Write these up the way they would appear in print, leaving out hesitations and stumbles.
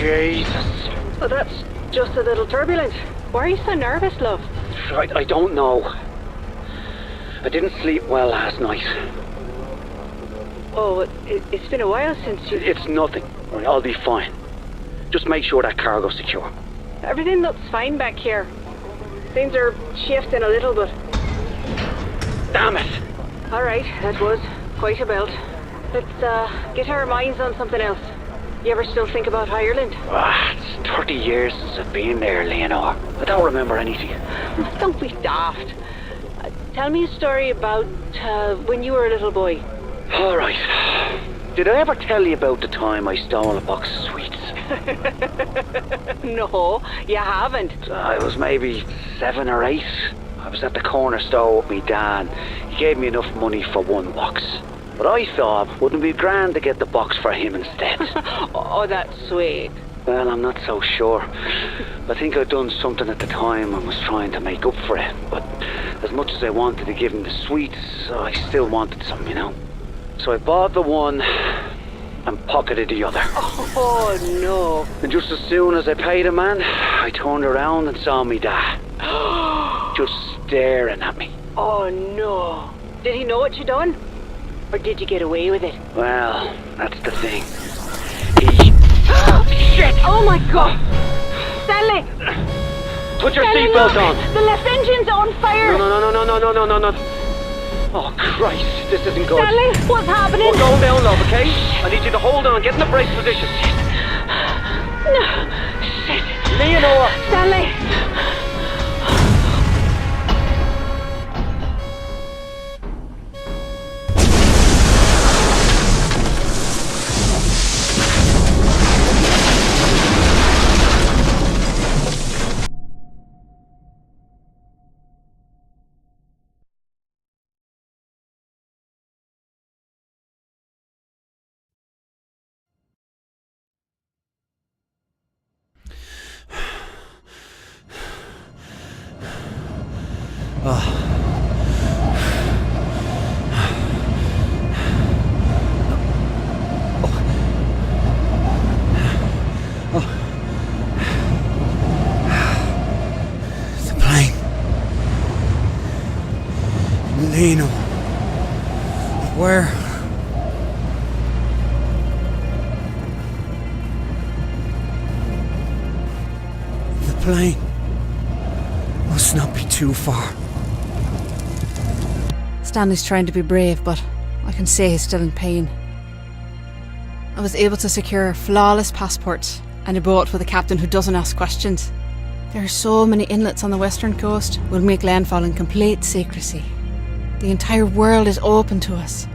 Jesus. Oh, that's just a little turbulent. Why are you so nervous, love? I don't know. I didn't sleep well last night. Oh, it's been a while since you... It's nothing. Right, I'll be fine. Just make sure that cargo's secure. Everything looks fine back here. Things are shifting a little, but... Damn it! Alright, that was quite a belt. Let's get our minds on something else. You ever still think about Ireland? It's 30 years since I've been there, Leonor. I don't remember anything. Don't be daft. Tell me a story about when you were a little boy. Alright. Did I ever tell you about the time I stole a box of sweets? No, you haven't. I was maybe 7 or 8. I was at the corner store with me dad. He gave me enough money for one box. But I thought, wouldn't it be grand to get the box for him instead? Oh, that's sweet. Well, I'm not so sure. I think I'd done something at the time and was trying to make up for it. But as much as I wanted to give him the sweets, I still wanted some, you know. So I bought the one and pocketed the other. Oh, no. And just as soon as I paid him, man, I turned around and saw me dad. Just staring at me. Oh, no. Did he know what you done? Or did you get away with it? Well, that's the thing. He... Shit! Oh my God! Stanley! Put your Stanley, seatbelt look! on! The left engine's on fire! No. Oh, Christ, this isn't good. Stanley, what's happening? We're going down, love, okay? I need you to hold on, get in the brace position. No! Shit! Leonor! Stanley! The plane. Leno. Where? The plane must not be too far. Stanley's trying to be brave, but I can say he's still in pain. I was able to secure flawless passports and a boat with a captain who doesn't ask questions. There are so many inlets on the western coast. We'll make landfall in complete secrecy. The entire world is open to us.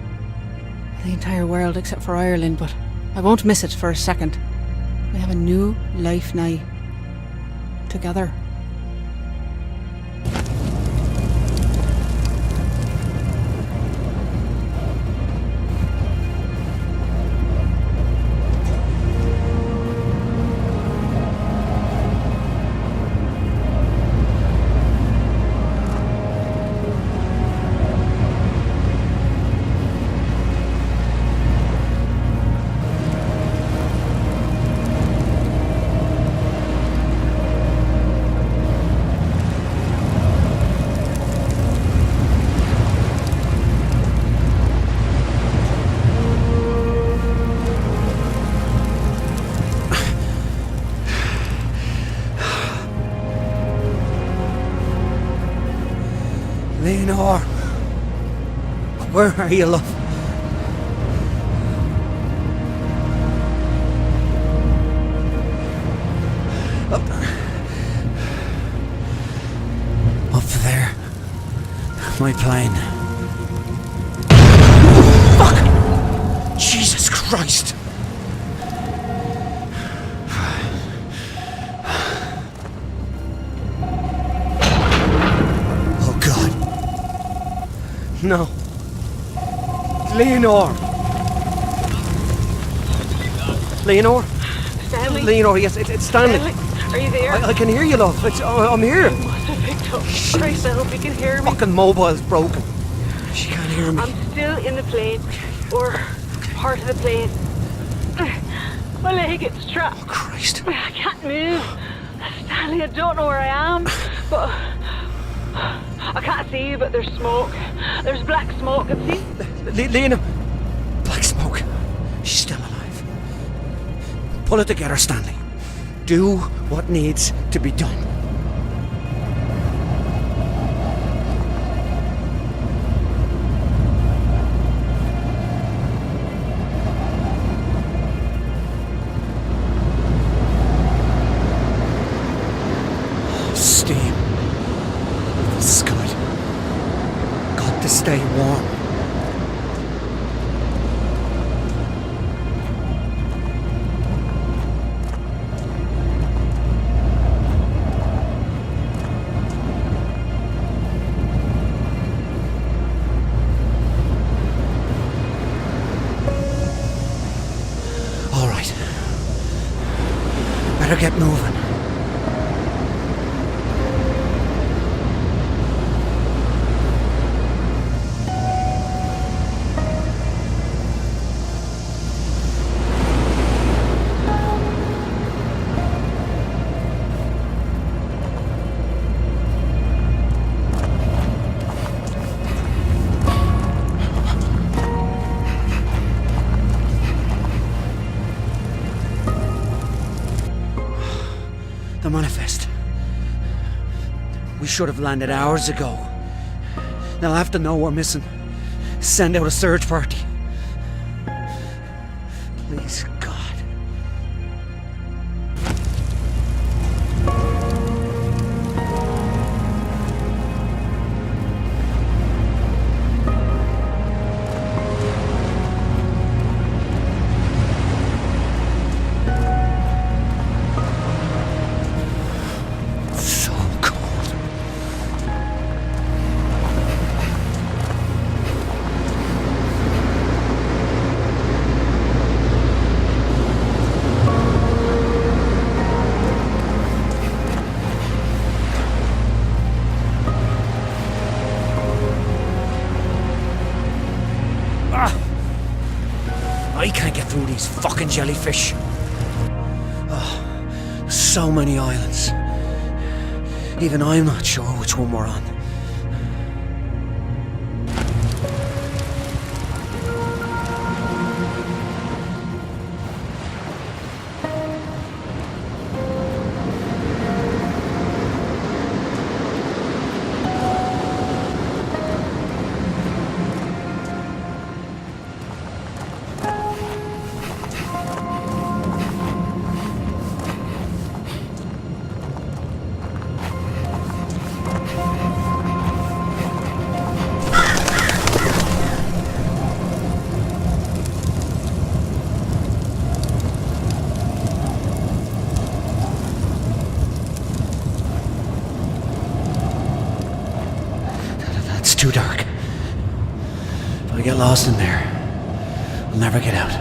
The entire world except for Ireland, but I won't miss it for a second. We have a new life now. Together. Leonor, where are you, love? Up there, my plane. Fuck! Jesus Christ! No. Leonor! Leonor? Stanley? Leonor, yes, it's Stanley. Stanley, are you there? I can hear you, love. I'm here. You must have picked up. Christ, I hope you can hear me. Fucking mobile's broken. She can't hear me. I'm still in the plane. Or part of the plane. My leg gets trapped. Oh, Christ. I can't move. Stanley, I don't know where I am, but I can't see you, but there's smoke. There's black smoke, and see? Lena! Black smoke. She's still alive. Pull it together, Stanley. Do what needs to be done. Steam. This is good. Got to stay warm. All right. Better get moving. The manifest. We should have landed hours ago. They'll have to know we're missing. Send out a search party. Please, God. So cold. I can't get through these fucking jellyfish. Oh, so many islands. Even I'm not sure which one we're on. It's too dark. If I get lost in there, I'll never get out.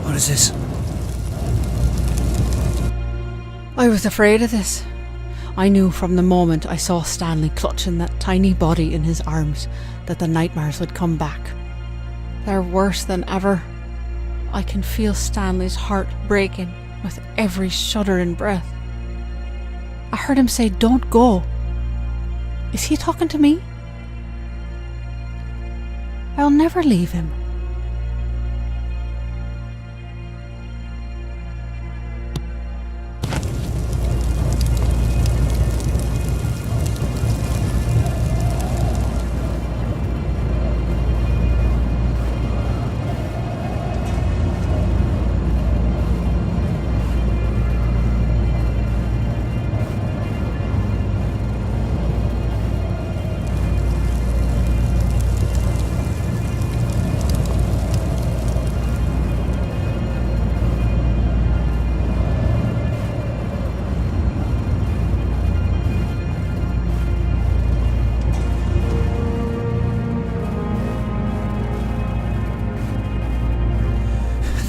What is this? I was afraid of this. I knew from the moment I saw Stanley clutching that tiny body in his arms that the nightmares would come back. They're worse than ever. I can feel Stanley's heart breaking with every shuddering breath. I heard him say, "Don't go." Is he talking to me? I'll never leave him.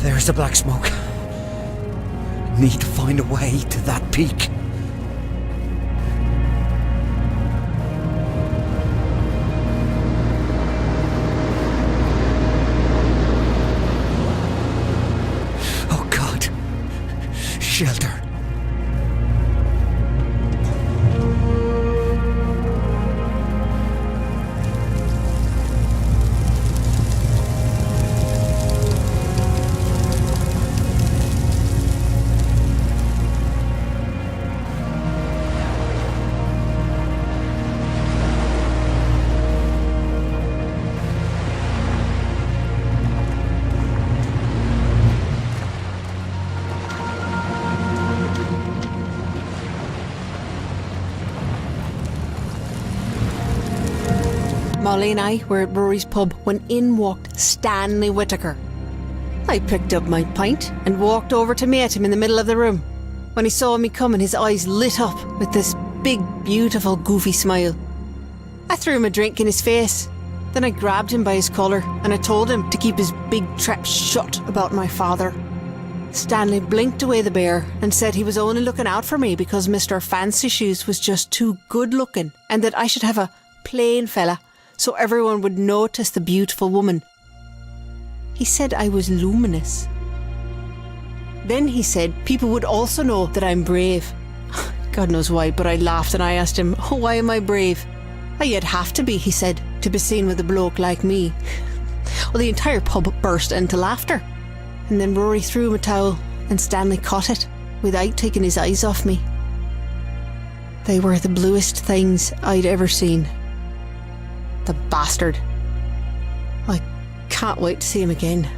There's the black smoke. need to find a way to that peak. Oh God. Shelter. Molly and I were at Rory's pub when in walked Stanley Whittaker. I picked up my pint and walked over to meet him in the middle of the room. When he saw me coming, his eyes lit up with this big, beautiful, goofy smile. I threw him a drink in his face. Then I grabbed him by his collar and I told him to keep his big trap shut about my father. Stanley blinked away the bear and said he was only looking out for me because Mr. Fancy Shoes was just too good looking and that I should have a plain fella so everyone would notice the beautiful woman. He said I was luminous. Then he said people would also know that I'm brave. God knows why, but I laughed and I asked him, "Oh, why am I brave?" "Oh, you'd have to be," he said, "to be seen with a bloke like me." Well, the entire pub burst into laughter. And then Rory threw him a towel and Stanley caught it without taking his eyes off me. They were the bluest things I'd ever seen. The bastard. I can't wait to see him again.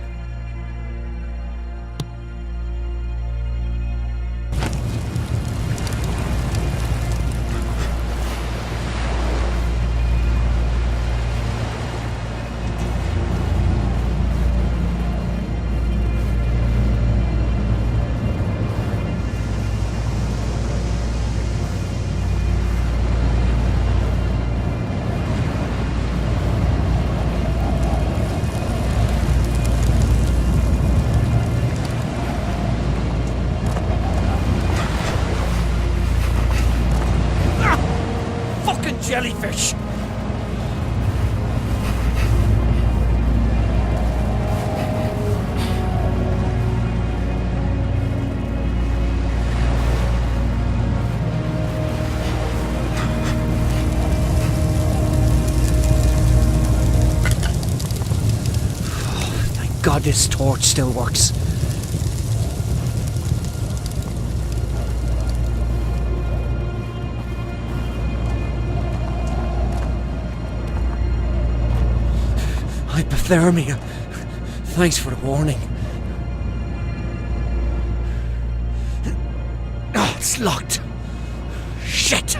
Jellyfish! Thank God this torch still works. Hypothermia. Thanks for the warning. Oh, it's locked. Shit.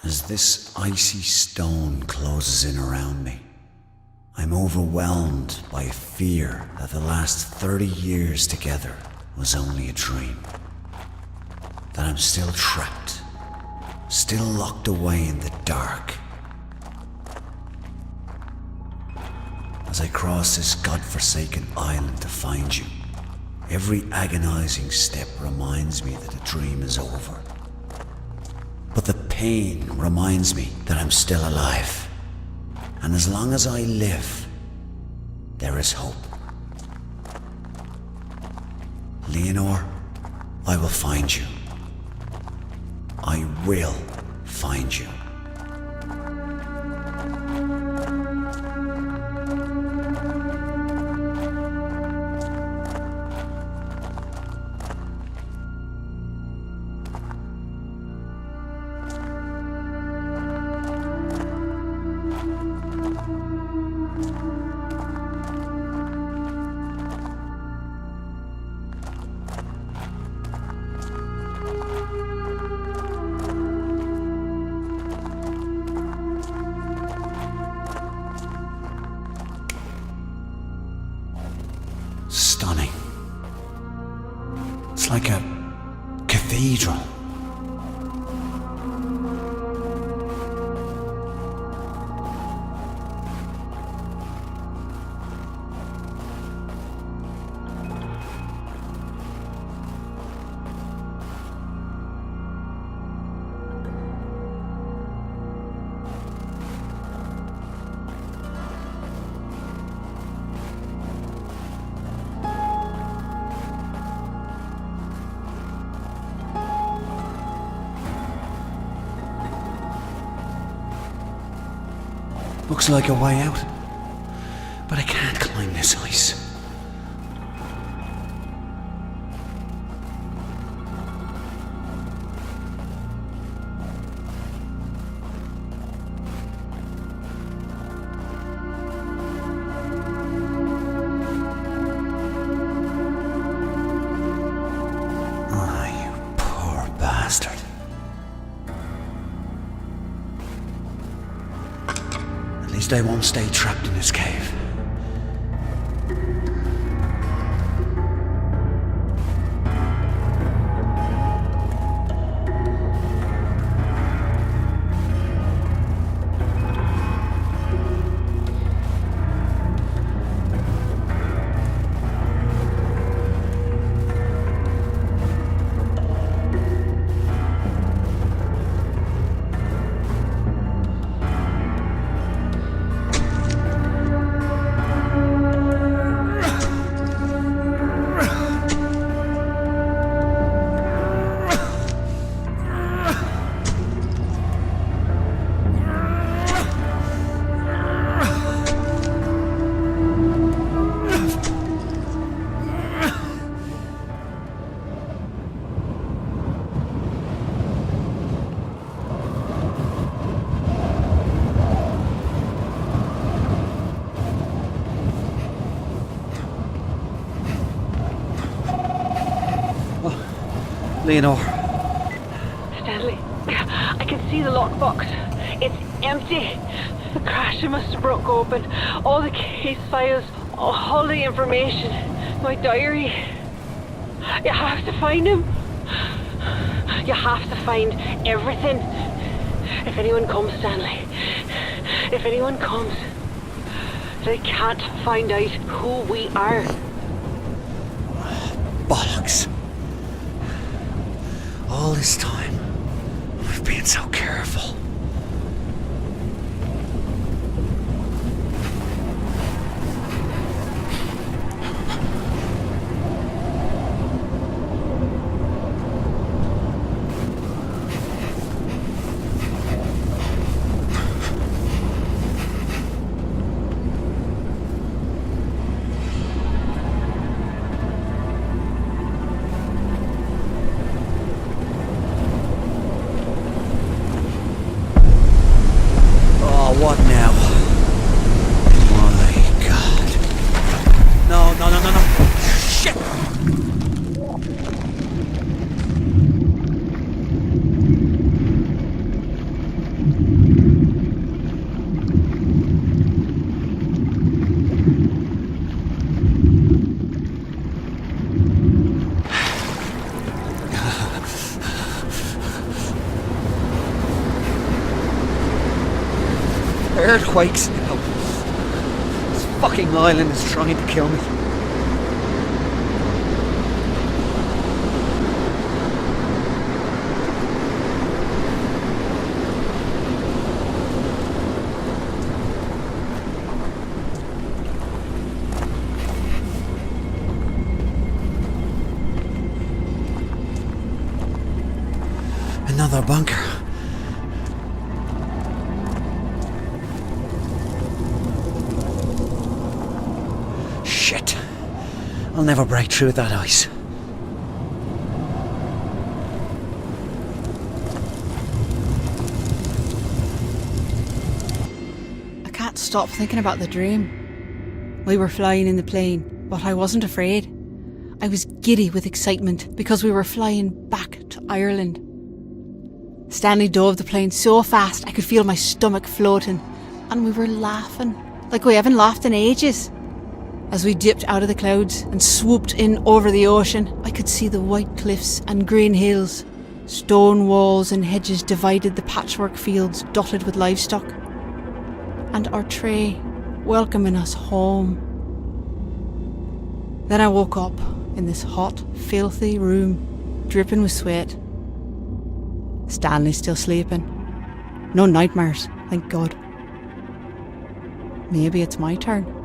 As this icy stone closes in around me, I'm overwhelmed by a fear that the last 30 years together was only a dream. That I'm still trapped, still locked away in the dark. As I cross this godforsaken island to find you, every agonizing step reminds me that the dream is over. But the pain reminds me that I'm still alive. And as long as I live, there is hope. Leonor, I will find you. I will find you. Stunning. It's like a cathedral. Looks like a way out, but I can't climb this ice. Ah, you poor bastard. At least I won't stay trapped in this cave. Leonor. Stanley, I can see the lockbox. It's empty. The crasher must have broke open. All the case files, all the information. My diary. You have to find him. You have to find everything. If anyone comes, Stanley, if anyone comes, they can't find out who we are. Bollocks. All this time, we've been so careful. Earthquakes now. This fucking island is trying to kill me. Another bunker. Shit. I'll never break through that ice. I can't stop thinking about the dream. We were flying in the plane, but I wasn't afraid. I was giddy with excitement because we were flying back to Ireland. Stanley dove the plane so fast I could feel my stomach floating, and we were laughing like we haven't laughed in ages. As we dipped out of the clouds and swooped in over the ocean, I could see the white cliffs and green hills. Stone walls and hedges divided the patchwork fields dotted with livestock. And our tray welcoming us home. Then I woke up in this hot, filthy room, dripping with sweat. Stanley's still sleeping. No nightmares, thank God. Maybe it's my turn.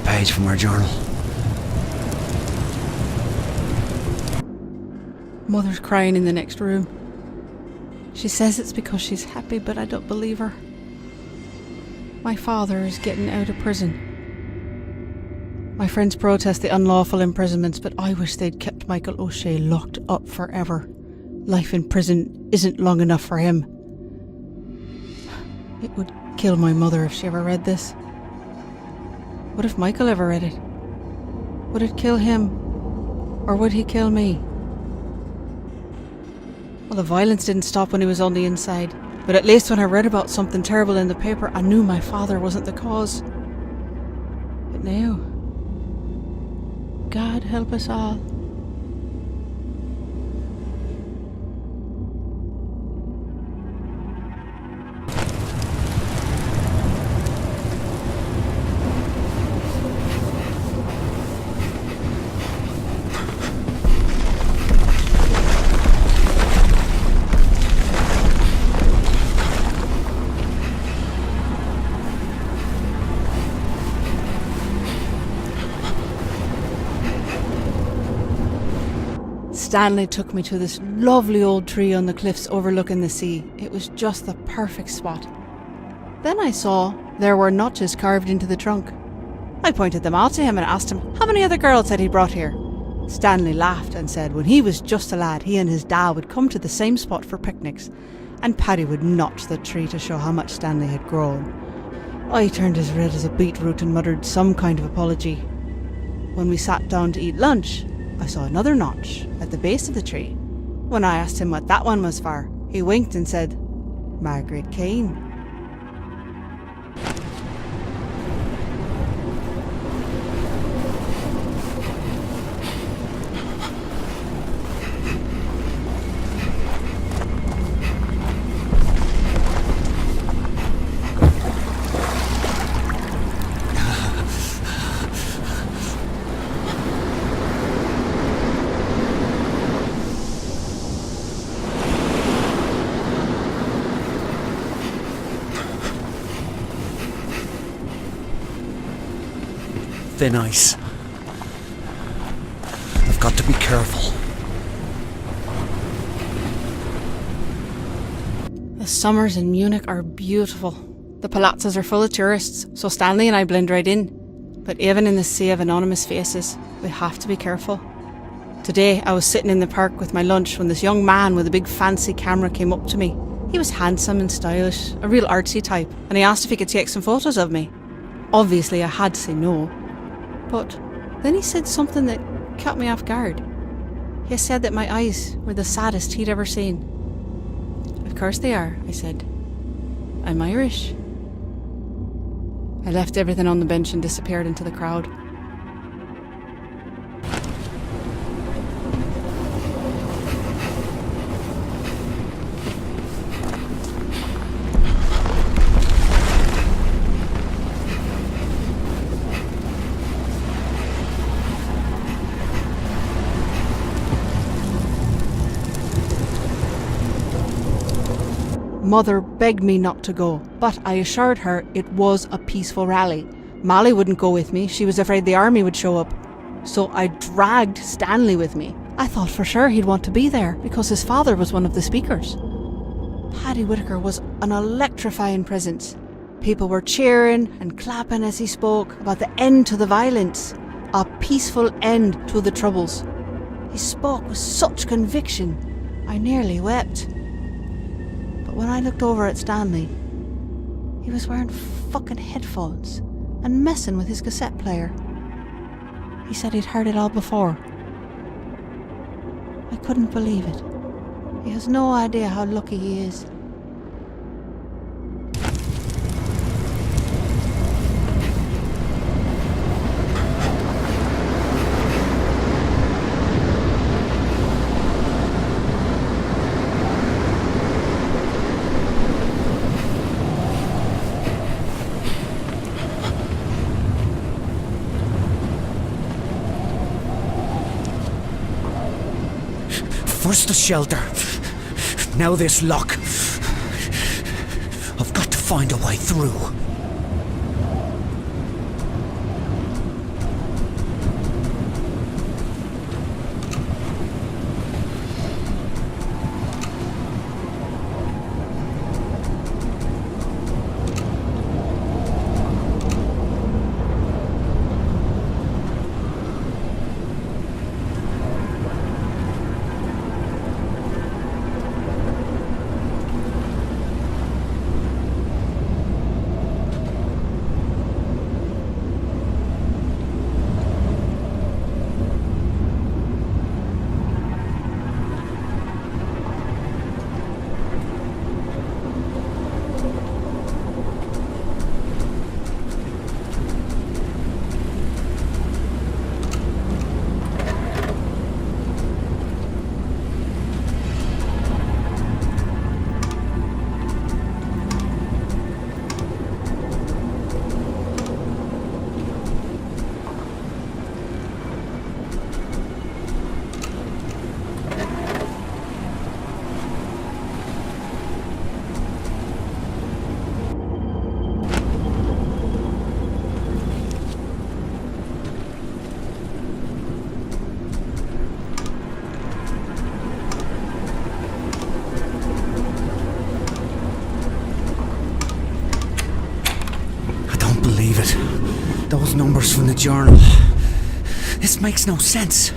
Page from our journal. Mother's crying in the next room. She says it's because she's happy, but I don't believe her. My father is getting out of prison. My friends protest the unlawful imprisonments, but I wish they'd kept Michael O'Shea locked up forever. Life in prison isn't long enough for him. It would kill my mother if she ever read this. What if Michael ever read it? Would it kill him? Or would he kill me? Well, the violence didn't stop when he was on the inside, but at least when I read about something terrible in the paper, I knew my father wasn't the cause. But now, God help us all. Stanley took me to this lovely old tree on the cliffs overlooking the sea. It was just the perfect spot. Then I saw there were notches carved into the trunk. I pointed them out to him and asked him how many other girls had he brought here. Stanley laughed and said when he was just a lad, he and his dad would come to the same spot for picnics, and Paddy would notch the tree to show how much Stanley had grown. I turned as red as a beetroot and muttered some kind of apology. When we sat down to eat lunch, I saw another notch at the base of the tree. When I asked him what that one was for, he winked and said, Margaret Kane. thin ice. I've got to be careful. The summers in Munich are beautiful. The palazzas are full of tourists, so Stanley and I blend right in. But even in the sea of anonymous faces, we have to be careful. Today, I was sitting in the park with my lunch when this young man with a big fancy camera came up to me. He was handsome and stylish, a real artsy type, and he asked if he could take some photos of me. Obviously, I had to say no. But then he said something that caught me off guard. He said that my eyes were the saddest he'd ever seen. Of course they are, I said. I'm Irish. I left everything on the bench and disappeared into the crowd. Mother begged me not to go, but I assured her it was a peaceful rally. Molly wouldn't go with me, she was afraid the army would show up. So I dragged Stanley with me. I thought for sure he'd want to be there, because his father was one of the speakers. Paddy Whitaker was an electrifying presence. People were cheering and clapping as he spoke about the end to the violence, a peaceful end to the troubles. He spoke with such conviction, I nearly wept. But when I looked over at Stanley, he was wearing fucking headphones and messing with his cassette player. He said he'd heard it all before. I couldn't believe it. He has no idea how lucky he is. First the shelter, now this lock. I've got to find a way through. Those numbers from the journal. This makes no sense.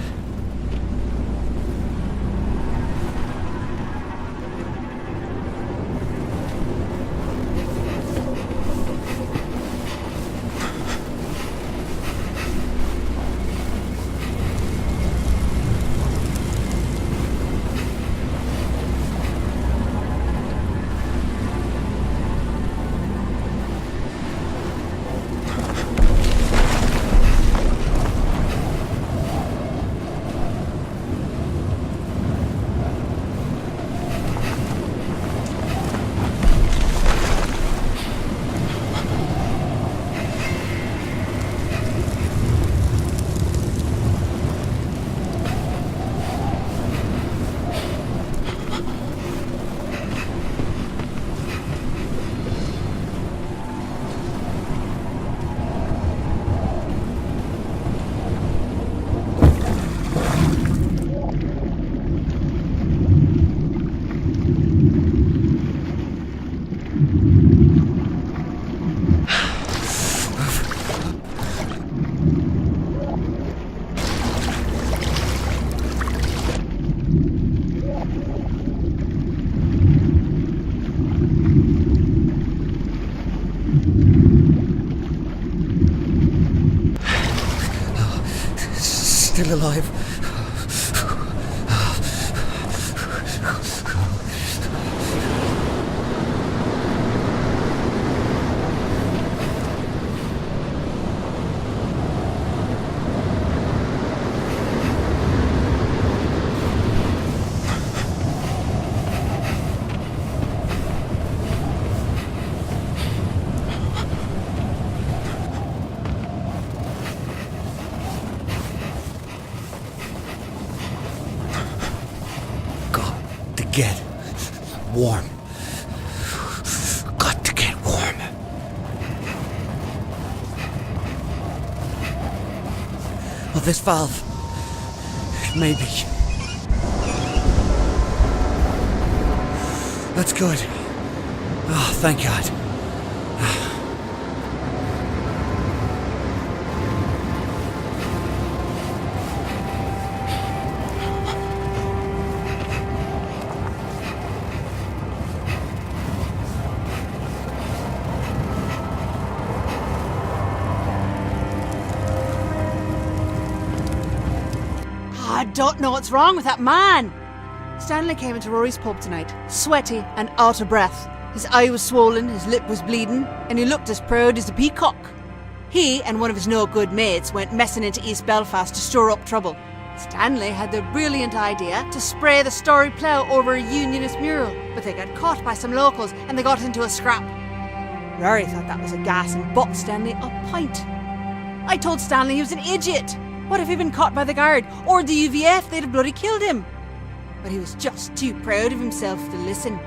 still alive. Get warm. Got to get warm. Well, this valve. Maybe. That's good. Oh, thank God. I don't know what's wrong with that man. Stanley came into Rory's pub tonight, sweaty and out of breath. His eye was swollen, his lip was bleeding, and he looked as proud as a peacock. He and one of his no-good mates went messing into East Belfast to stir up trouble. Stanley had the brilliant idea to spray the Story Plough over a Unionist mural, but they got caught by some locals and they got into a scrap. Rory thought that was a gas and bought Stanley a pint. I told Stanley he was an idiot. What if he'd been caught by the guard or the UVF? They'd have bloody killed him. But he was just too proud of himself to listen.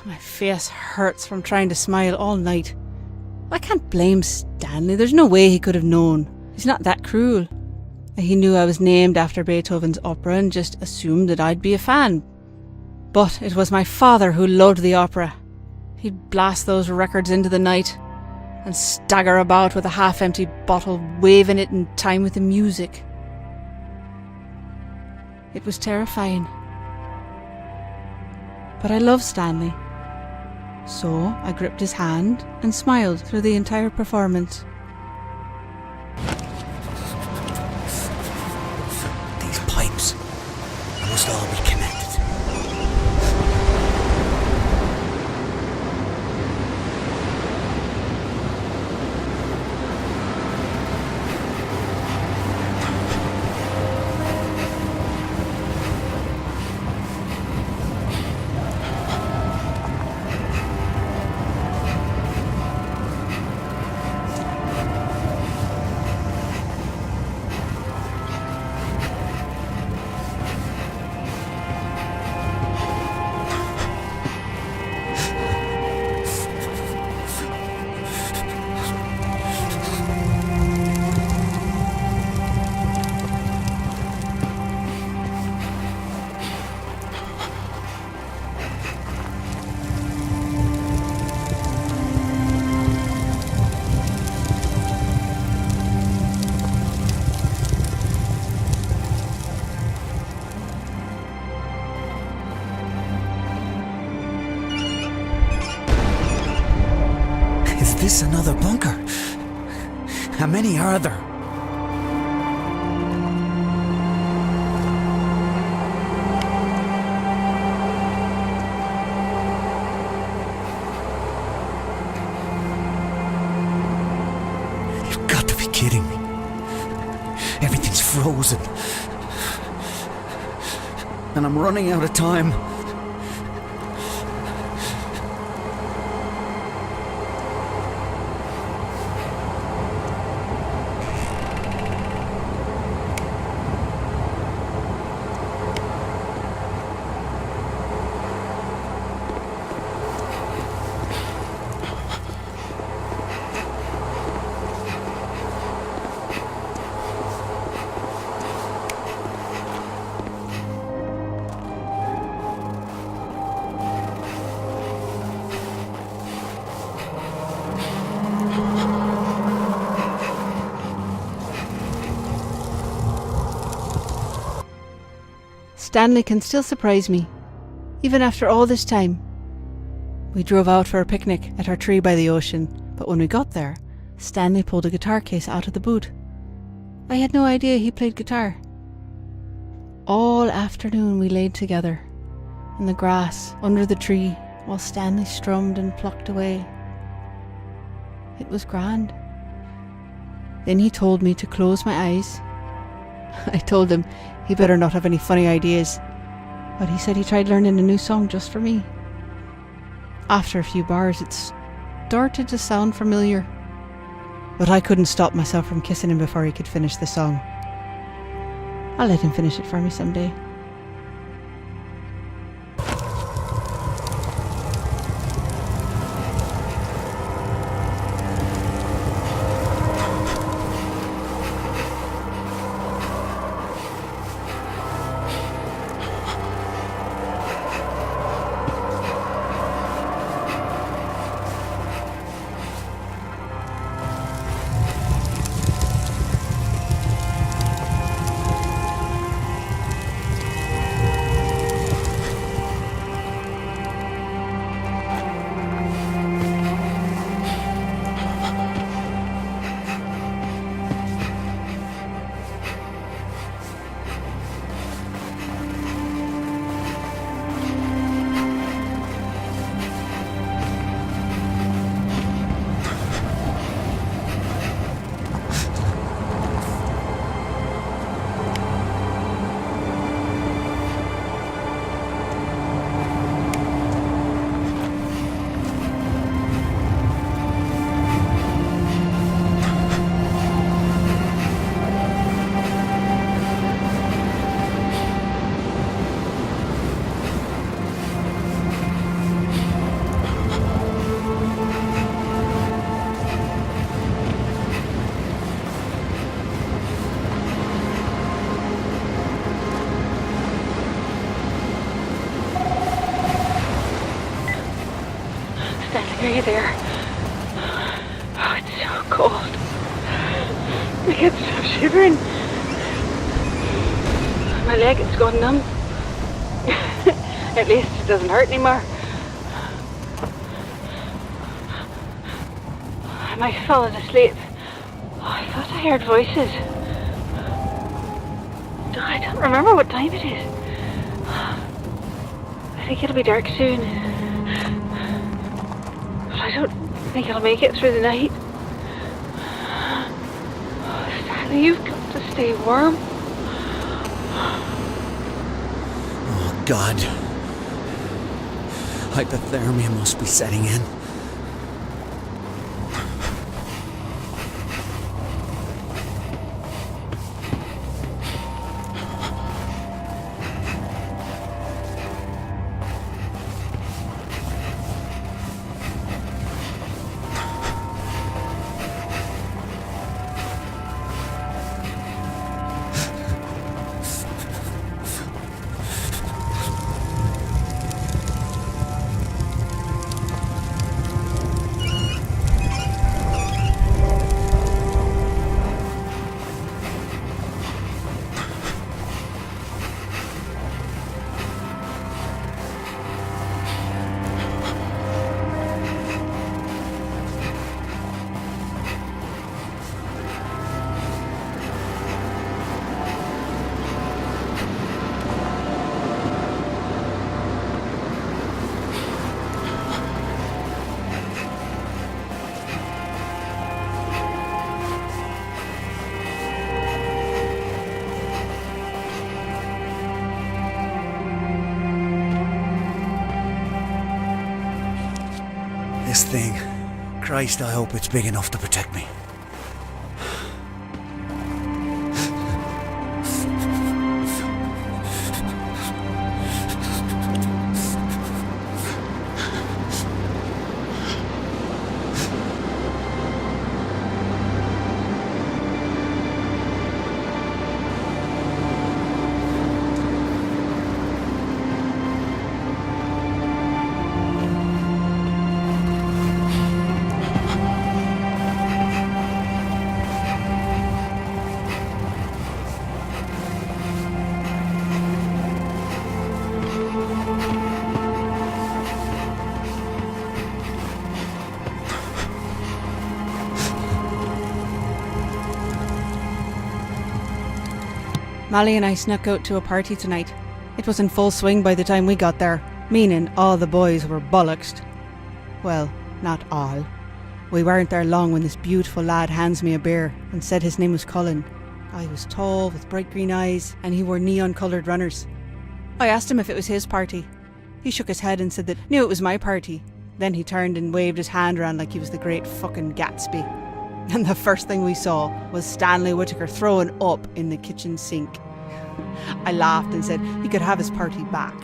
My face hurts from trying to smile all night. I can't blame Stanley. There's no way he could have known. He's not that cruel. He knew I was named after Beethoven's opera and just assumed that I'd be a fan. But it was my father who loved the opera. He'd blast those records into the night and stagger about with a half-empty bottle, waving it in time with the music. It was terrifying. But I loved Stanley. So I gripped his hand and smiled through the entire performance. These pipes, they must all be connected. Is this another bunker? How many are there? You've got to be kidding me. Everything's frozen. And I'm running out of time. Stanley can still surprise me, even after all this time. We drove out for a picnic at our tree by the ocean, but when we got there, Stanley pulled a guitar case out of the boot. I had no idea he played guitar. All afternoon we laid together, in the grass under the tree, while Stanley strummed and plucked away. It was grand. Then he told me to close my eyes. I told him he better not have any funny ideas, but he said he tried learning a new song just for me. After a few bars, it started to sound familiar, but I couldn't stop myself from kissing him before he could finish the song. I'll let him finish it for me someday. Stanley, are you there? Oh, it's so cold. I can't stop shivering. My leg is gone numb. At least it doesn't hurt anymore. I might have fallen asleep. Oh, I thought I heard voices. I don't remember what time it is. I think it'll be dark soon. But I don't think I'll make it through the night. Oh, Stanley, you've got to stay warm. Oh, God. Hypothermia must be setting in. thing. Christ, I hope it's big enough to protect me. Molly and I snuck out to a party tonight. It was in full swing by the time we got there, meaning all the boys were bollocksed. Well, not all. We weren't there long when this beautiful lad hands me a beer and said his name was Colin. I was tall, with bright green eyes, and he wore neon-coloured runners. I asked him if it was his party. He shook his head and said that knew it was my party. Then he turned and waved his hand around like he was the great fucking Gatsby. And the first thing we saw was Stanley Whittaker throwing up in the kitchen sink. I laughed and said he could have his party back.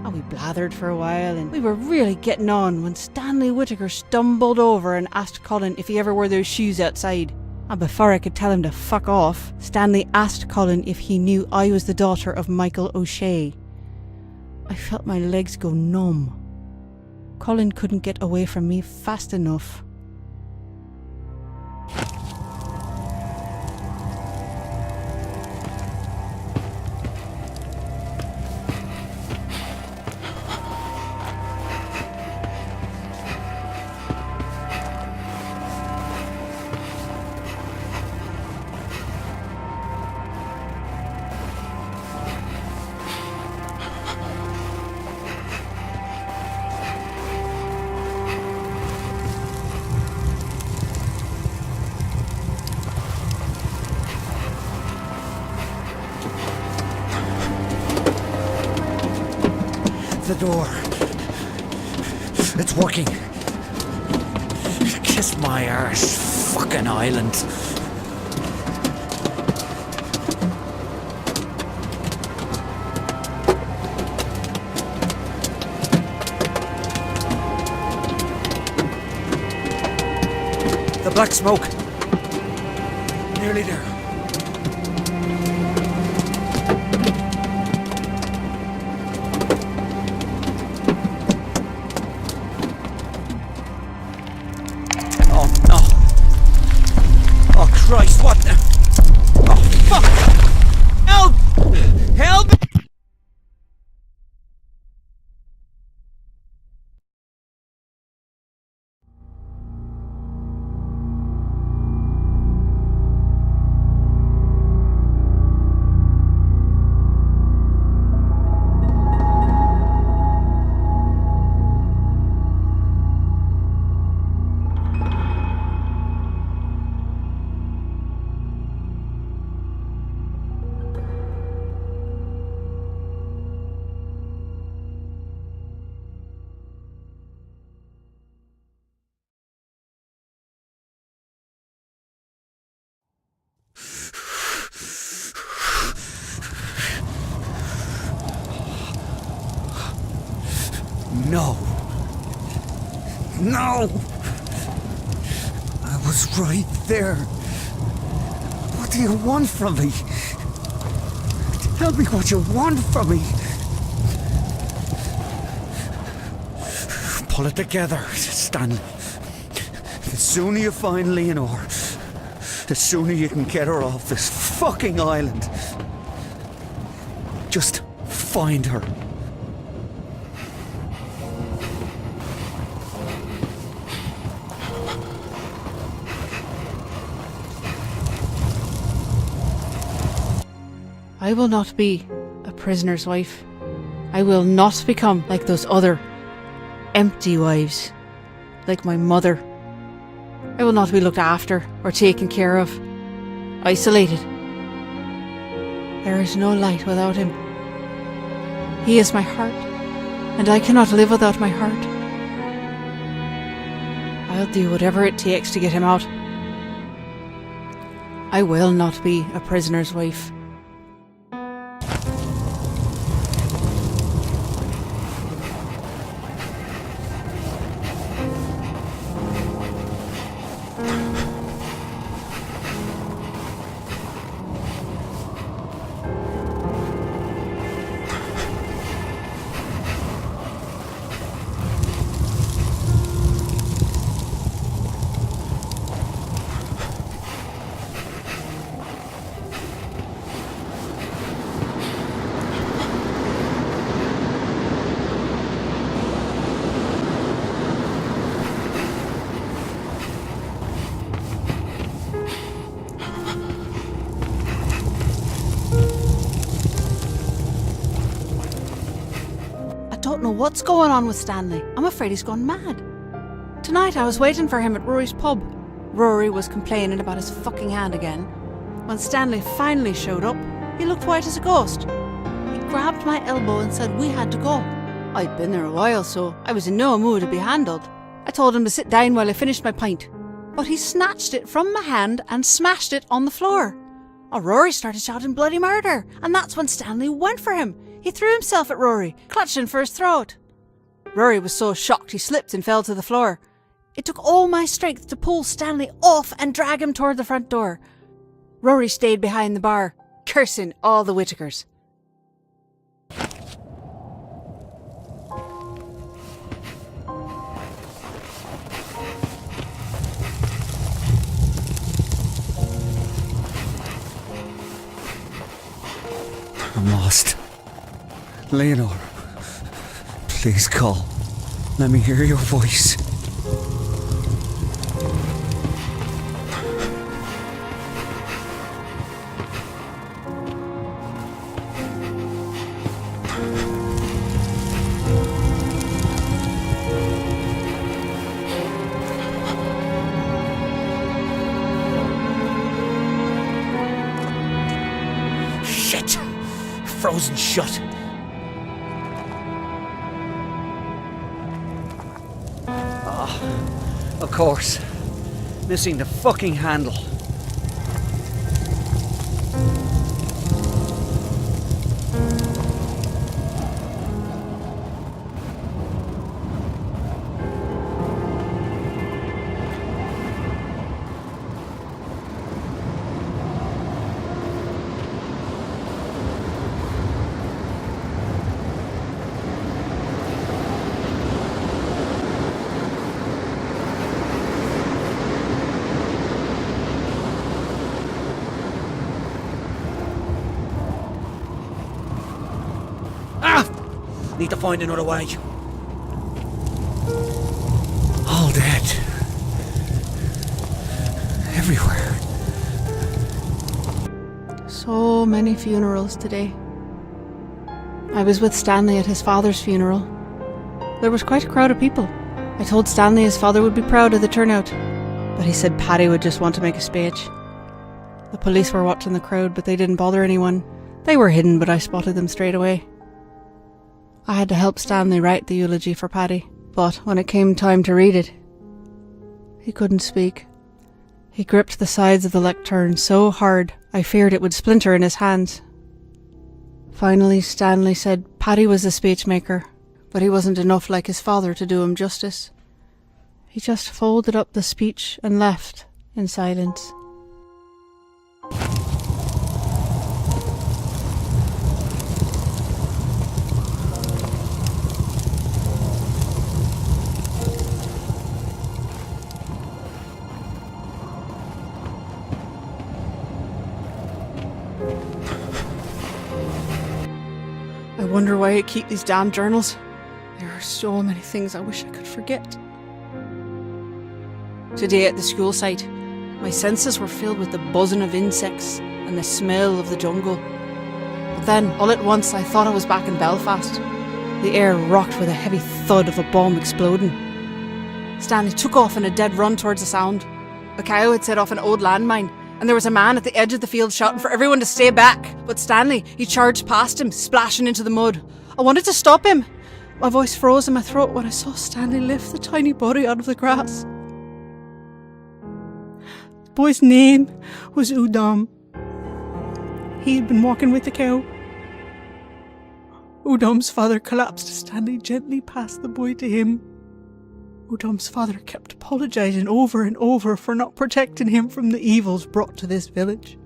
And we blathered for a while, and we were really getting on when Stanley Whittaker stumbled over and asked Colin if he ever wore those shoes outside. And before I could tell him to fuck off, Stanley asked Colin if he knew I was the daughter of Michael O'Shea. I felt my legs go numb. Colin couldn't get away from me fast enough. The door. It's working. Kiss my arse, fucking island. The black smoke. Nearly there. Christ, what the... Oh, fuck! Help! Help! No. No! I was right there. What do you want from me? Tell me what you want from me. Pull it together, Stanley. The sooner you find Leonore, the sooner you can get her off this fucking island. Just find her. I will not be a prisoner's wife. I will not become like those other empty wives, like my mother. I will not be looked after or taken care of, isolated. There is no light without him. He is my heart, and I cannot live without my heart. I'll do whatever it takes to get him out. I will not be a prisoner's wife. I don't know what's going on with Stanley. I'm afraid he's gone mad. Tonight I was waiting for him at Rory's pub. Rory was complaining about his fucking hand again. When Stanley finally showed up, he looked white as a ghost. He grabbed my elbow and said we had to go. I'd been there a while, so I was in no mood to be handled. I told him to sit down while I finished my pint. But he snatched it from my hand and smashed it on the floor. Oh, Rory started shouting bloody murder, and that's when Stanley went for him. He threw himself at Rory, clutching for his throat. Rory was so shocked he slipped and fell to the floor. It took all my strength to pull Stanley off and drag him toward the front door. Rory stayed behind the bar, cursing all the Whittakers. I'm lost. Leonor, please call. Let me hear your voice. Shit! Frozen shut. Of course. Missing the fucking handle. Need to find another way. All dead. Everywhere. So many funerals today. I was with Stanley at his father's funeral. There was quite a crowd of people. I told Stanley his father would be proud of the turnout, but he said Paddy would just want to make a speech. The police were watching the crowd, but they didn't bother anyone. They were hidden, but I spotted them straight away. I had to help Stanley write the eulogy for Paddy, but when it came time to read it, he couldn't speak. He gripped the sides of the lectern so hard I feared it would splinter in his hands. Finally, Stanley said Paddy was the speechmaker, but he wasn't enough like his father to do him justice. He just folded up the speech and left in silence. I wonder why I keep these damn journals. There are so many things I wish I could forget. Today at the school site, my senses were filled with the buzzing of insects and the smell of the jungle. But then, all at once, I thought I was back in Belfast. The air rocked with a heavy thud of a bomb exploding. Stanley took off in a dead run towards the sound. A cow had set off an old landmine, and there was a man at the edge of the field shouting for everyone to stay back. But Stanley, he charged past him, splashing into the mud. I wanted to stop him. My voice froze in my throat when I saw Stanley lift the tiny body out of the grass. boy's name was Udom. He had been walking with the cow. Udom's father collapsed as Stanley gently passed the boy to him. Udom's father kept apologising over and over for not protecting him from the evils brought to this village.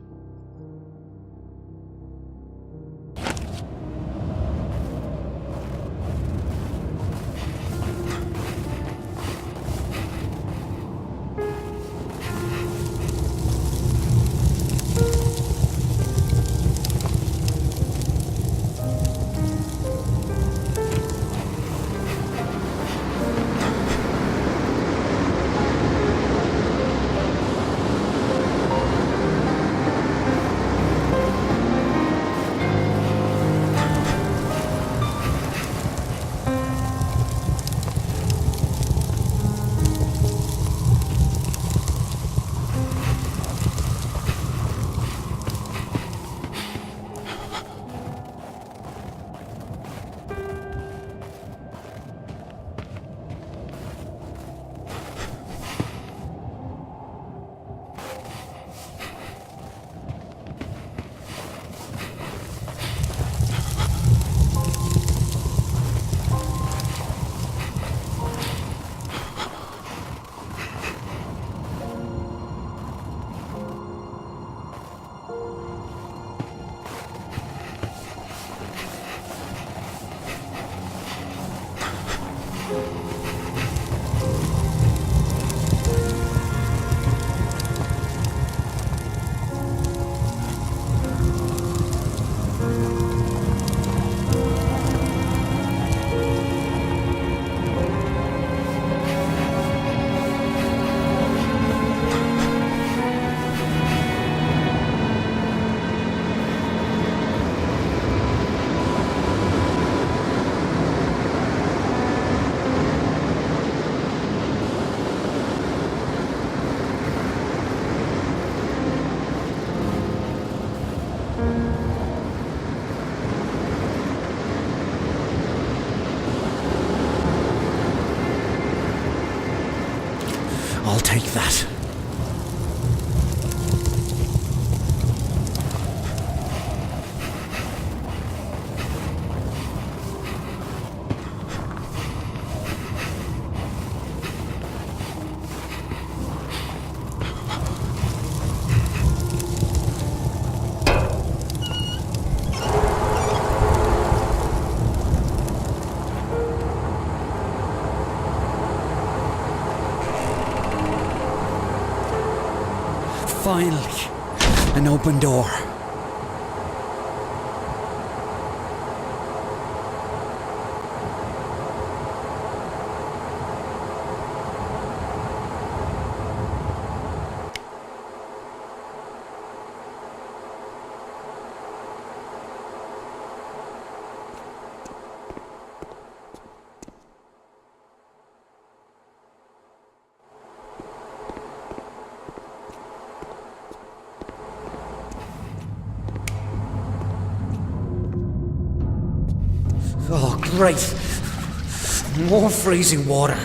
I'll take that. Finally, an open door. Oh, great. More freezing water.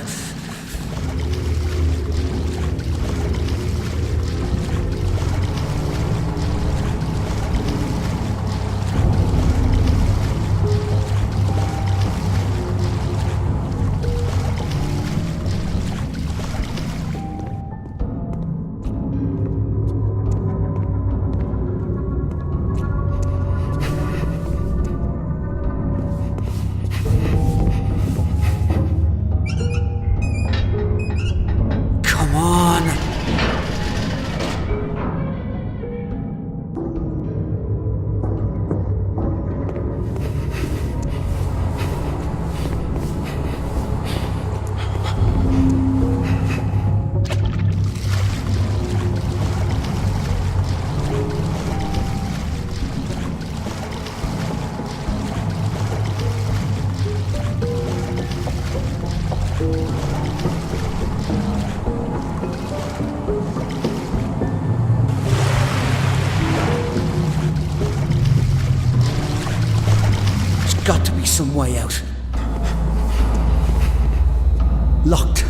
Got to be some way out. Locked.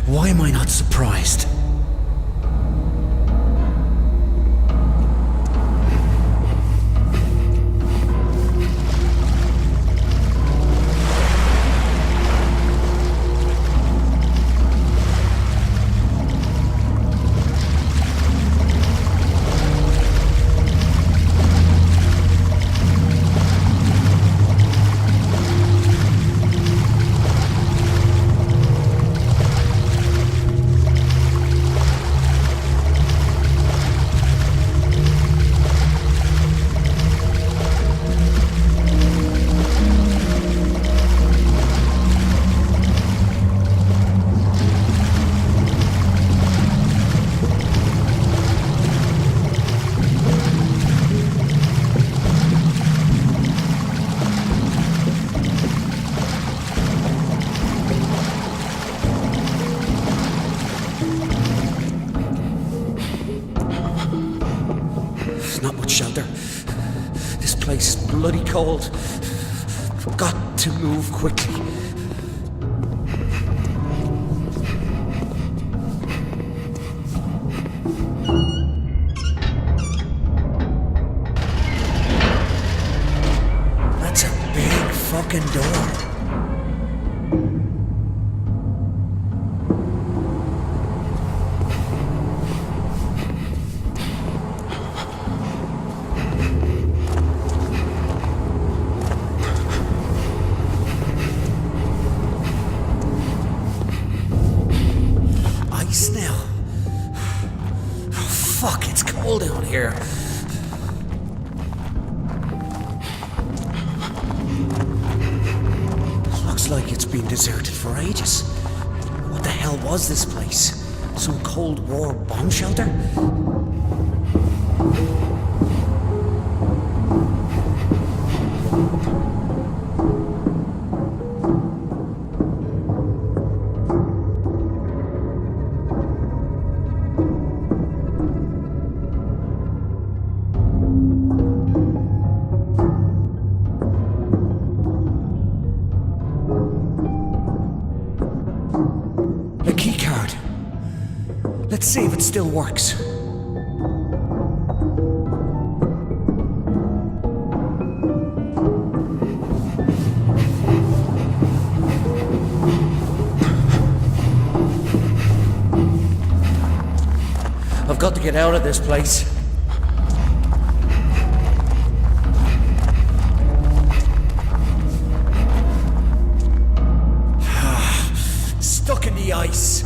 Why am I not surprised? shelter. This place is bloody cold. I've got to move quickly. That's a big fucking door. Ice now. Oh, fuck, it's cold out here. Looks like it's been deserted for ages. What the hell was this place? Some Cold War bomb shelter? A key card. Let's see if it still works. I've got to get out of this place. Stuck in the ice.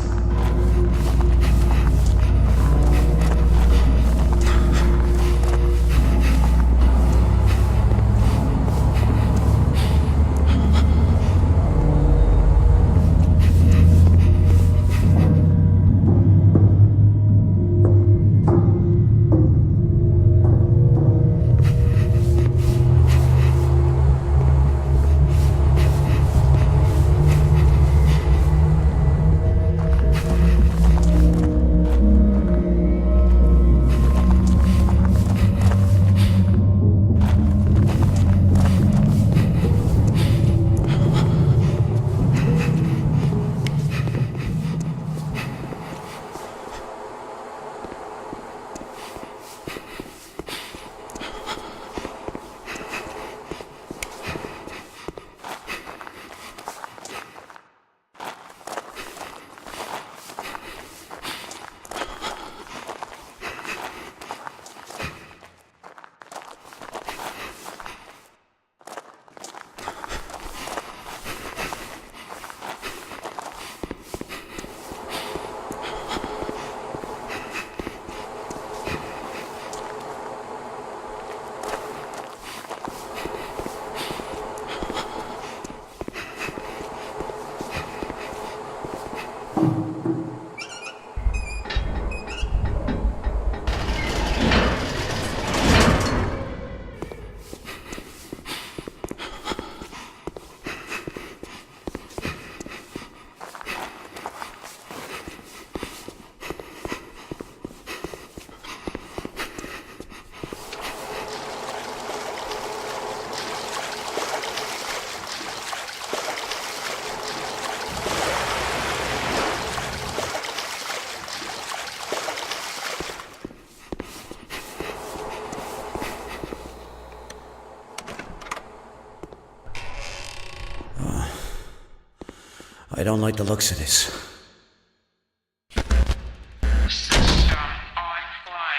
I don't like the looks of this.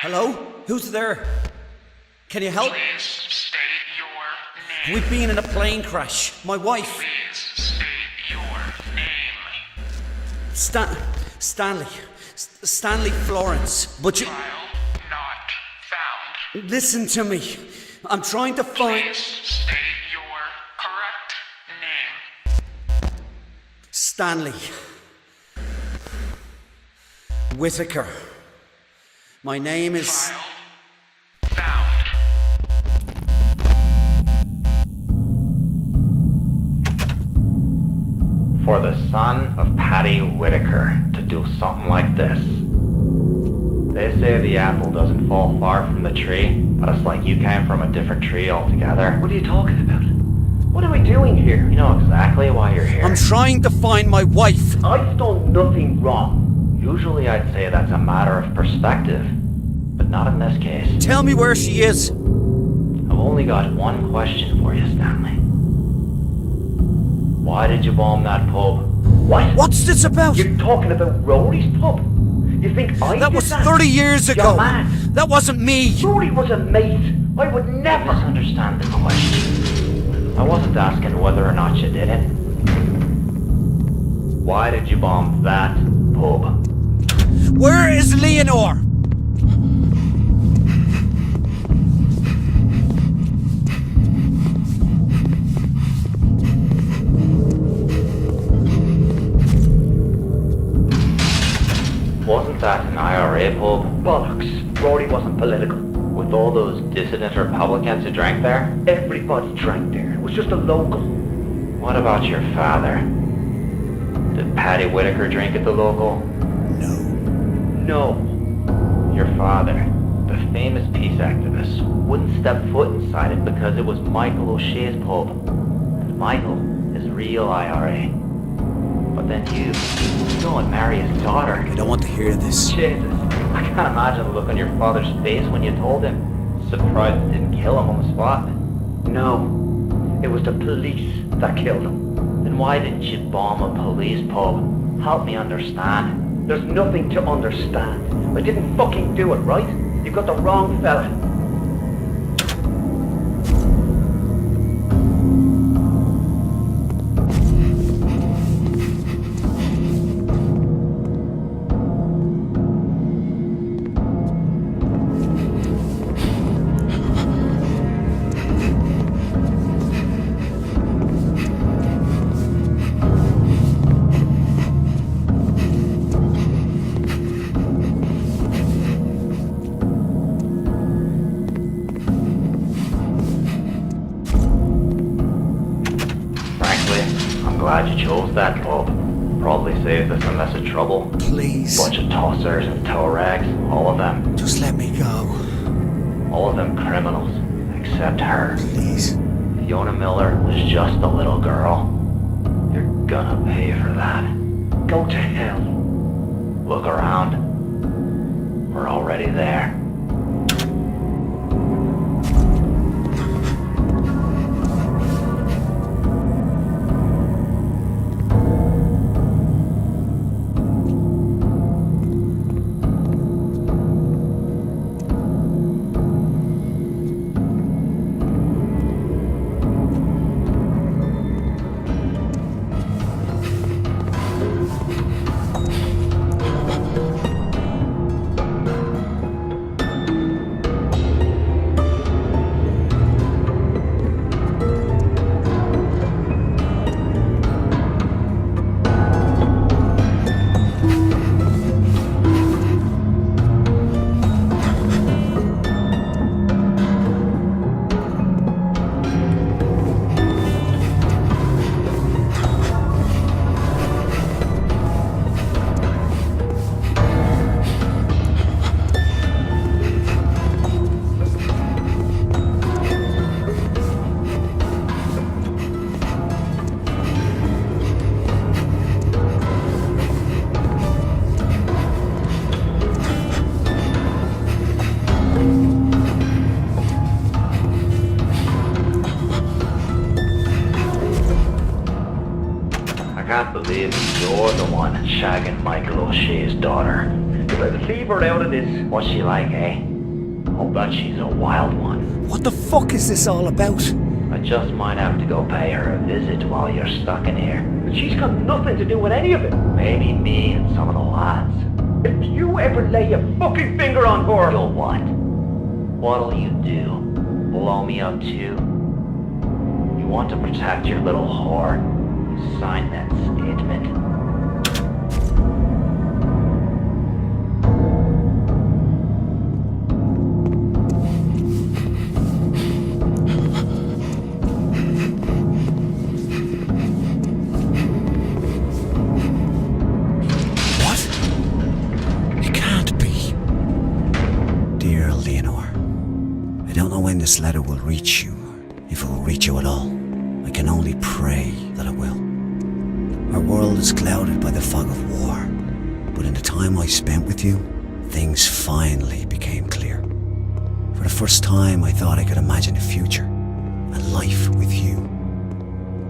Hello? Who's there? Can you help? Please state your name. We've been in a plane crash. My wife. Please state your name. Stanley. Stanley Florence. But you... File not found. Listen to me. I'm trying to find... Please state your correct name. Stanley. Whitaker. My name is... File found. For the son of Paddy Whitaker to do something like this. They say the apple doesn't fall far from the tree, but it's like you came from a different tree altogether. What are you talking about? What are we doing here? You know exactly why you're here. I'm trying to find my wife. I've done nothing wrong. Usually I'd say that's a matter of perspective, but not in this case. Tell me where she is. I've only got one question for you, Stanley. Why did you bomb that pub? What? What's this about? You're talking about Rory's pub? You think I That did was that? 30 years ago. You're mad. That wasn't me. Rory was a mate. I would You never. misunderstand the question. I wasn't asking whether or not you did it. Why did you bomb that pub? Where is Leonore? Wasn't that an IRA pub? Bollocks. Rory wasn't political. With all those dissident Republicans who drank there? Everybody drank there. It was just a local. What about your father? Did Paddy Whitaker drink at the local? No. No. Your father, the famous peace activist, wouldn't step foot inside it because it was Michael O'Shea's pub. And Michael is real IRA. But then you go and marry his daughter. I don't want to hear this. Jesus, I can't imagine the look on your father's face when you told him. Surprised it didn't kill him on the spot. No. It was the police that killed him. Then why didn't you bomb a police pub? Help me understand. There's nothing to understand. I didn't fucking do it, right? You've got the wrong fella. Glad you chose that pub. Probably saved us a mess of trouble. Please. Bunch of tossers and tow rags, all of them. Just let me go. All of them criminals, except her. Please. Fiona Miller was just a little girl. You're gonna pay for that. Go to hell. Look around. We're already there. I can't believe you're the one shagging Michael O'Shea's daughter. If I leave her out of this, What's she like, eh? I'll bet she's a wild one. What the fuck is this all about? I just might have to go pay her a visit while you're stuck in here. she's got nothing to do with any of it. Maybe me and some of the lads. If you ever lay a fucking finger on her, You'll what? What'll you do? Blow me up too? You want to protect your little whore? You sign that statement. time this letter will reach you, if it will reach you at all. I can only pray that it will. Our world is clouded by the fog of war, but in the time I spent with you, things finally became clear. For the first time, I thought I could imagine a future, a life with you.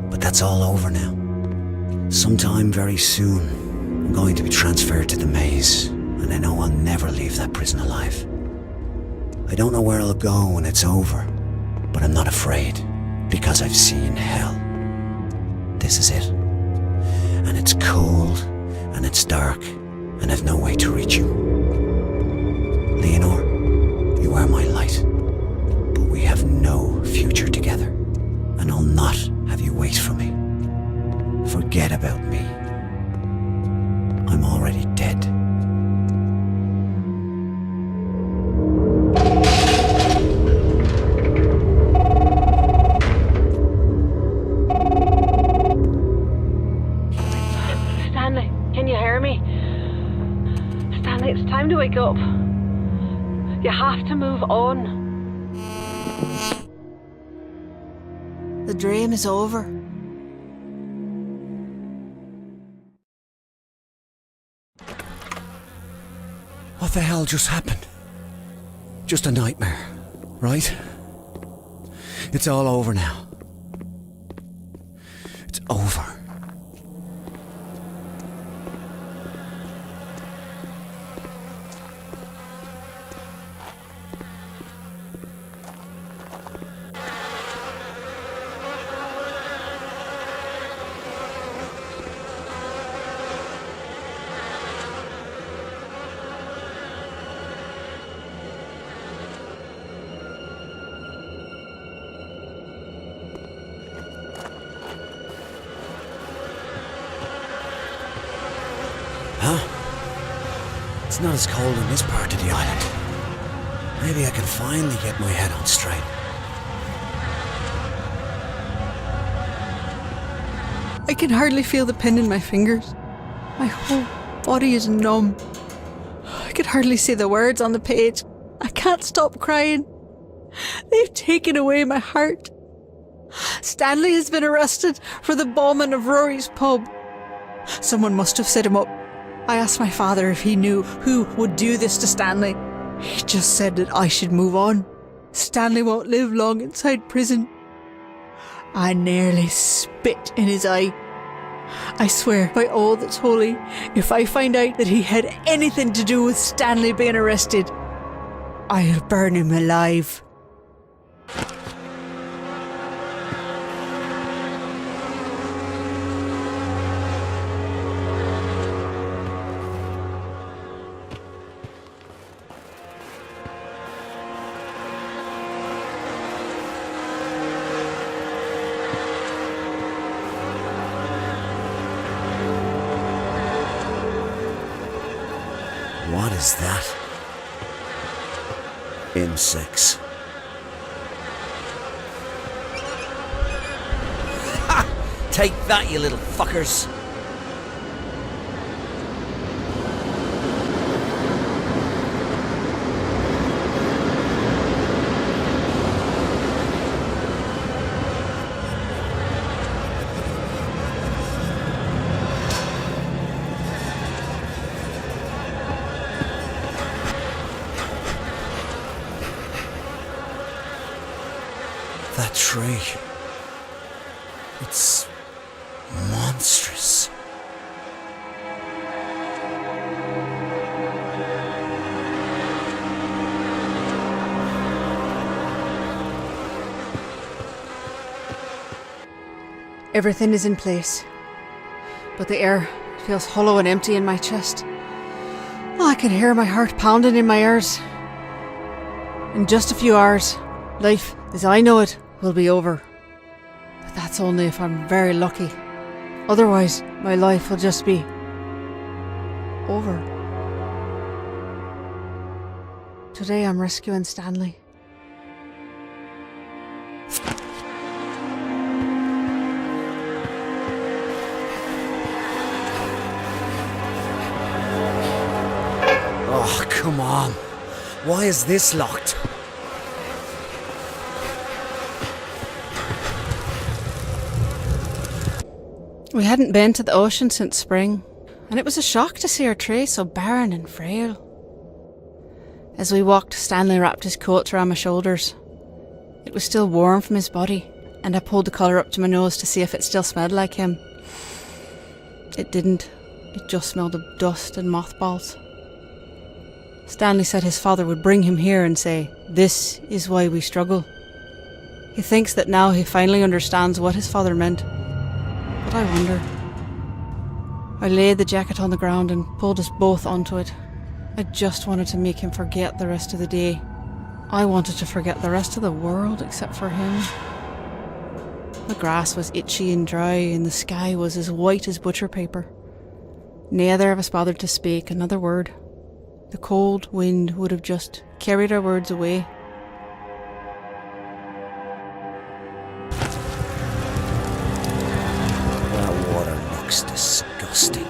But that's all over now. Sometime very soon, I'm going to be transferred to the maze, and I know I'll never leave that prison alive. I don't know where I'll go when it's over, but I'm not afraid, because I've seen hell. This is it. And it's cold, and it's dark, and I've no way to reach you. Leonor, you are my light, but we have no future together, and I'll not have you wait for me. Forget about me. I'm already dead. Stanley, can you hear me? Stanley, it's time to wake up. You have to move on. The dream is over. What the hell just happened? Just a nightmare, right? It's all over now. It's over. It's not as cold in this part of the island. Maybe I can finally get my head on straight. I can hardly feel the pin in my fingers. My whole body is numb. I can hardly see the words on the page. I can't stop crying. They've taken away my heart. Stanley has been arrested for the bombing of Rory's pub. Someone must have set him up. I asked my father if he knew who would do this to Stanley. He just said that I should move on. Stanley won't live long inside prison. I nearly spit in his eye. I swear by all that's holy, if I find out that he had anything to do with Stanley being arrested, I'll burn him alive. What is that? Insects. Ha! Take that, you little fuckers! That tree. It's monstrous. Everything is in place, but the air feels hollow and empty in my chest. Oh, I can hear my heart pounding in my ears. In just a few hours, life as I know it will be over. But that's only if I'm very lucky. Otherwise, my life will just be over. Today I'm rescuing Stanley. Oh, come on. Why is this locked? We hadn't been to the ocean since spring, and it was a shock to see our tray so barren and frail. As we walked, Stanley wrapped his coat around my shoulders. It was still warm from his body, and I pulled the collar up to my nose to see if it still smelled like him. It didn't. It just smelled of dust and mothballs. Stanley said his father would bring him here and say, "This is why we struggle." He thinks that now he finally understands what his father meant. But I wonder. I laid the jacket on the ground and pulled us both onto it. I just wanted to make him forget the rest of the day. I wanted to forget the rest of the world except for him. The grass was itchy and dry and the sky was as white as butcher paper. Neither of us bothered to speak another word. The cold wind would have just carried our words away. That water looks disgusting.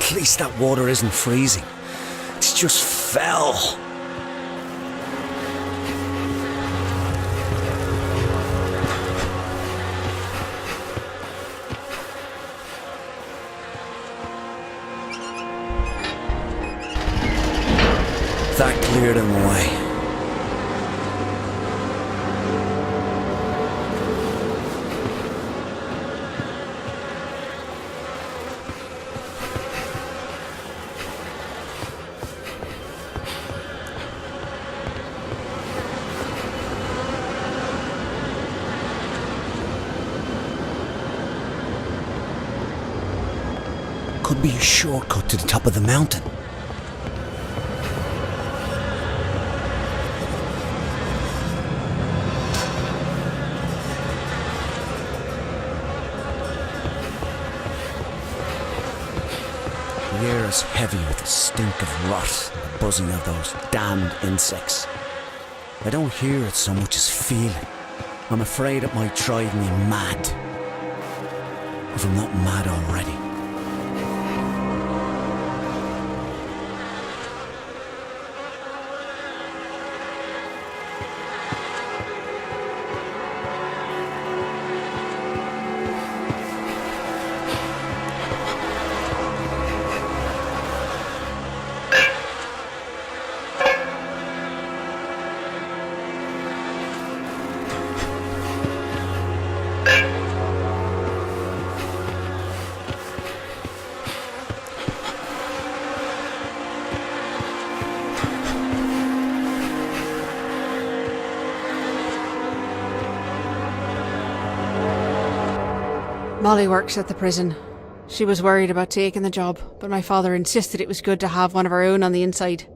At least that water isn't freezing. It's just foul. That cleared him away. Could be a shortcut to the top of the mountain. The air is heavy with the stink of rot and the buzzing of those damned insects. I don't hear it so much as feel it. I'm afraid it might drive me mad. If I'm not mad already. Molly works at the prison. She was worried about taking the job, but my father insisted it was good to have one of our own on the inside.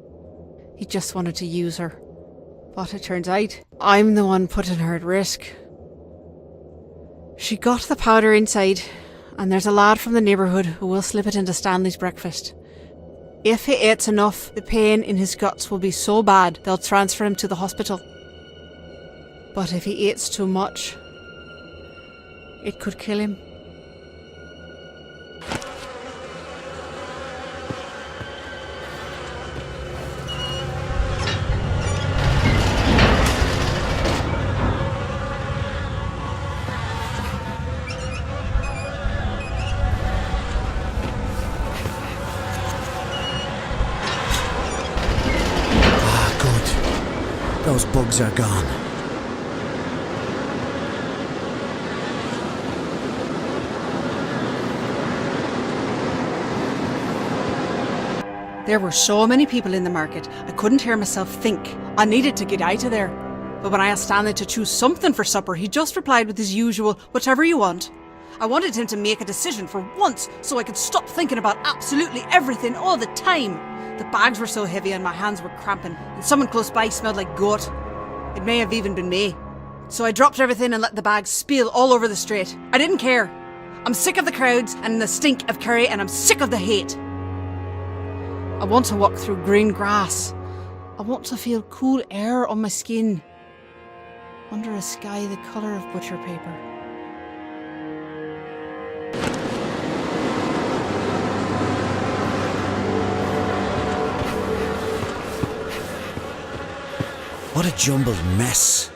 He just wanted to use her. But it turns out, I'm the one putting her at risk. She got the powder inside, and there's a lad from the neighbourhood who will slip it into Stanley's breakfast. If he eats enough, the pain in his guts will be so bad they'll transfer him to the hospital. But if he eats too much, it could kill him. Those bugs are gone. There were so many people in the market, I couldn't hear myself think. I needed to get out of there. But when I asked Stanley to choose something for supper, he just replied with his usual, "Whatever you want." I wanted him to make a decision for once, so I could stop thinking about absolutely everything all the time. The bags were so heavy and my hands were cramping, and someone close by smelled like goat. It may have even been me. So I dropped everything and let the bags spill all over the street. I didn't care. I'm sick of the crowds and the stink of curry, and I'm sick of the hate. I want to walk through green grass. I want to feel cool air on my skin. under a sky the colour of butcher paper. What a jumbled mess.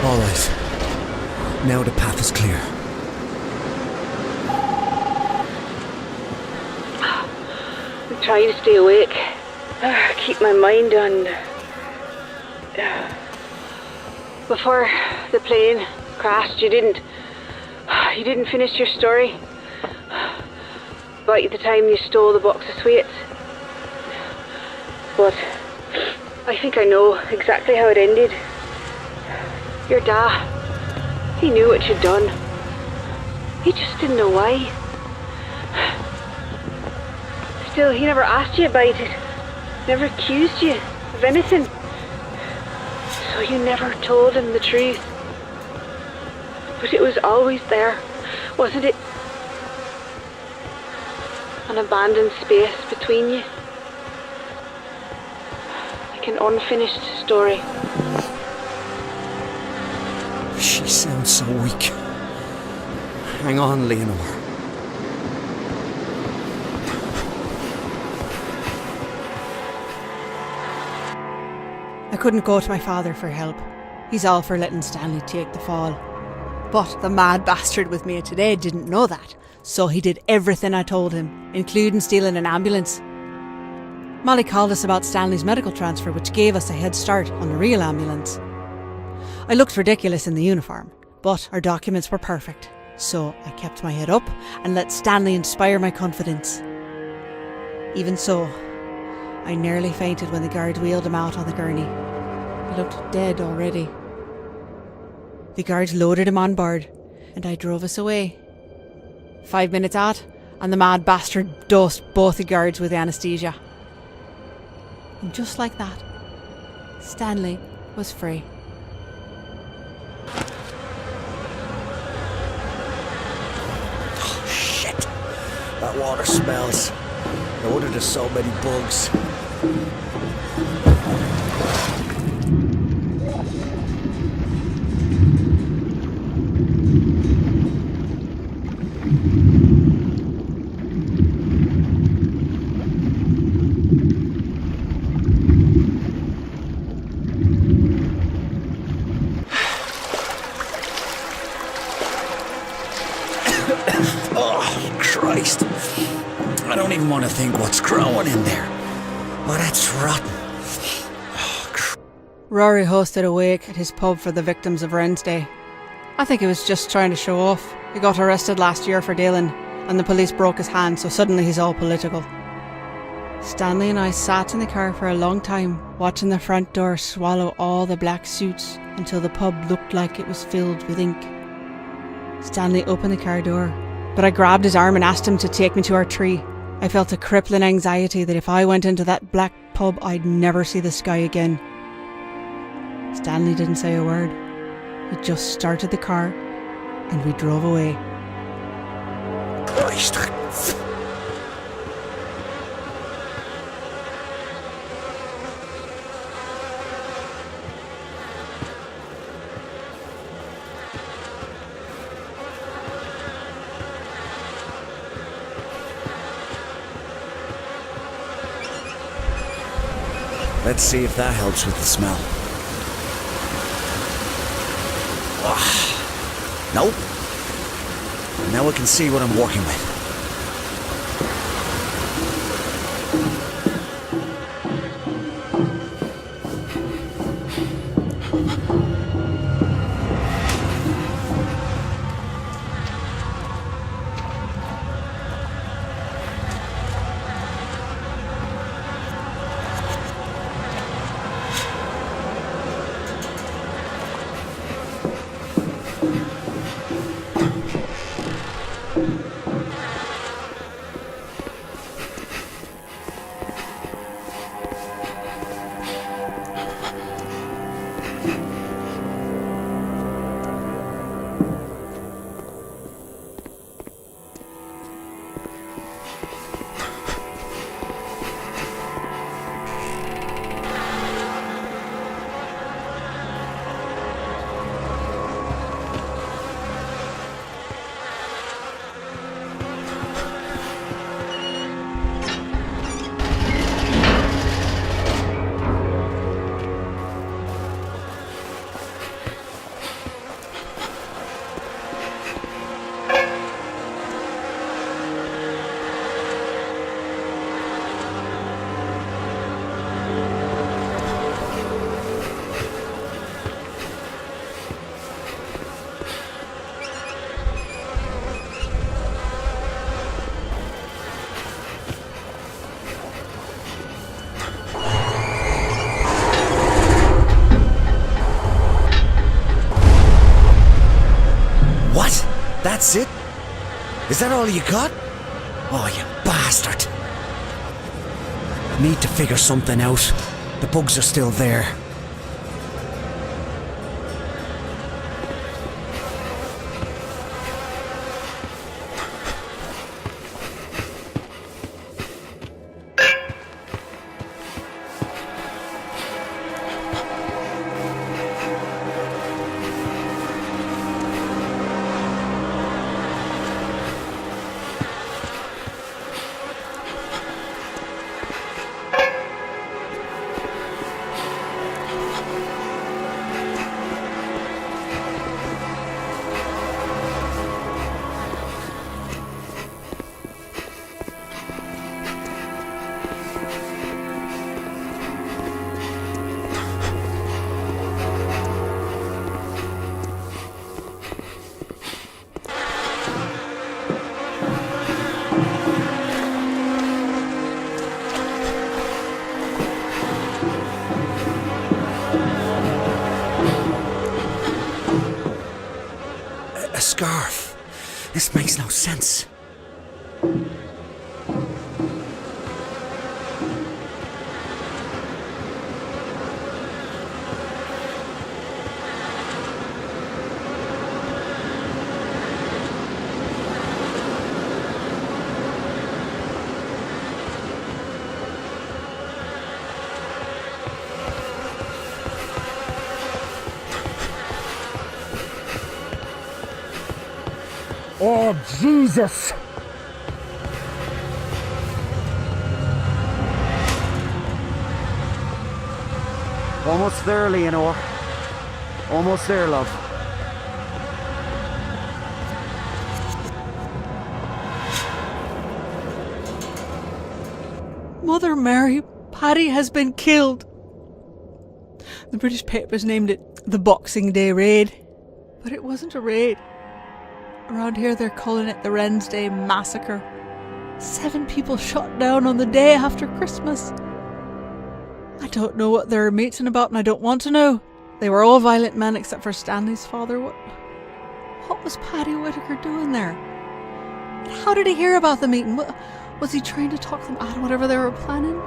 All right. Now the path is clear. I'm trying to stay awake. Keep my mind on... Before the plane crashed, you didn't finish your story about the time you stole the box of sweets. But I think I know exactly how it ended. Your dad, he knew what you'd done. He just didn't know why. Still, he never asked you about it. Never accused you of anything. So you never told him the truth. But it was always there, wasn't it? An abandoned space between you. Like an unfinished story. She sounds so weak. Hang on, Leonor. I couldn't go to my father for help. He's all for letting Stanley take the fall. But the mad bastard with me today didn't know that, so he did everything I told him, including stealing an ambulance. Molly called us about Stanley's medical transfer, which gave us a head start on the real ambulance. I looked ridiculous in the uniform, but our documents were perfect, so I kept my head up and let Stanley inspire my confidence. Even so, I nearly fainted when the guards wheeled him out on the gurney. He looked dead already. The guards loaded him on board, and I drove us away. 5 minutes out, and the mad bastard dosed both the guards with anaesthesia. And just like that, Stanley was free. Oh, shit. That water smells. No wonder there's so many bugs. Oh, Christ. I don't even want to think what's growing in there. Oh, that's rotten. Rory hosted a wake at his pub for the victims of Wren's Day. I think he was just trying to show off. He got arrested last year for dealing, and the police broke his hand, so suddenly he's all political. Stanley and I sat in the car for a long time, watching the front door swallow all the black suits until the pub looked like it was filled with ink. Stanley opened the car door, but I grabbed his arm and asked him to take me to our tree. I felt a crippling anxiety that if I went into that black pub, I'd never see the sky again. Stanley didn't say a word. He just started the car and we drove away. Christ. Let's see if that helps with the smell. Nope. Now I can see what I'm working with. That's it? Is that all you got? Oh, you bastard. Need to figure something out. The bugs are still there. A scarf. This makes no sense. Oh, Jesus! Almost there, Leonore. Almost there, love. Mother Mary, Paddy has been killed. The British papers named it the Boxing Day Raid, but it wasn't a raid. Around here they're calling it the Wren's Day Massacre. 7 people shot down on the day after Christmas. I don't know what they're meeting about and I don't want to know. They were all violent men except for Stanley's father. What was Paddy Whitaker doing there? How did he hear about the meeting? Was he trying to talk them out of whatever they were planning?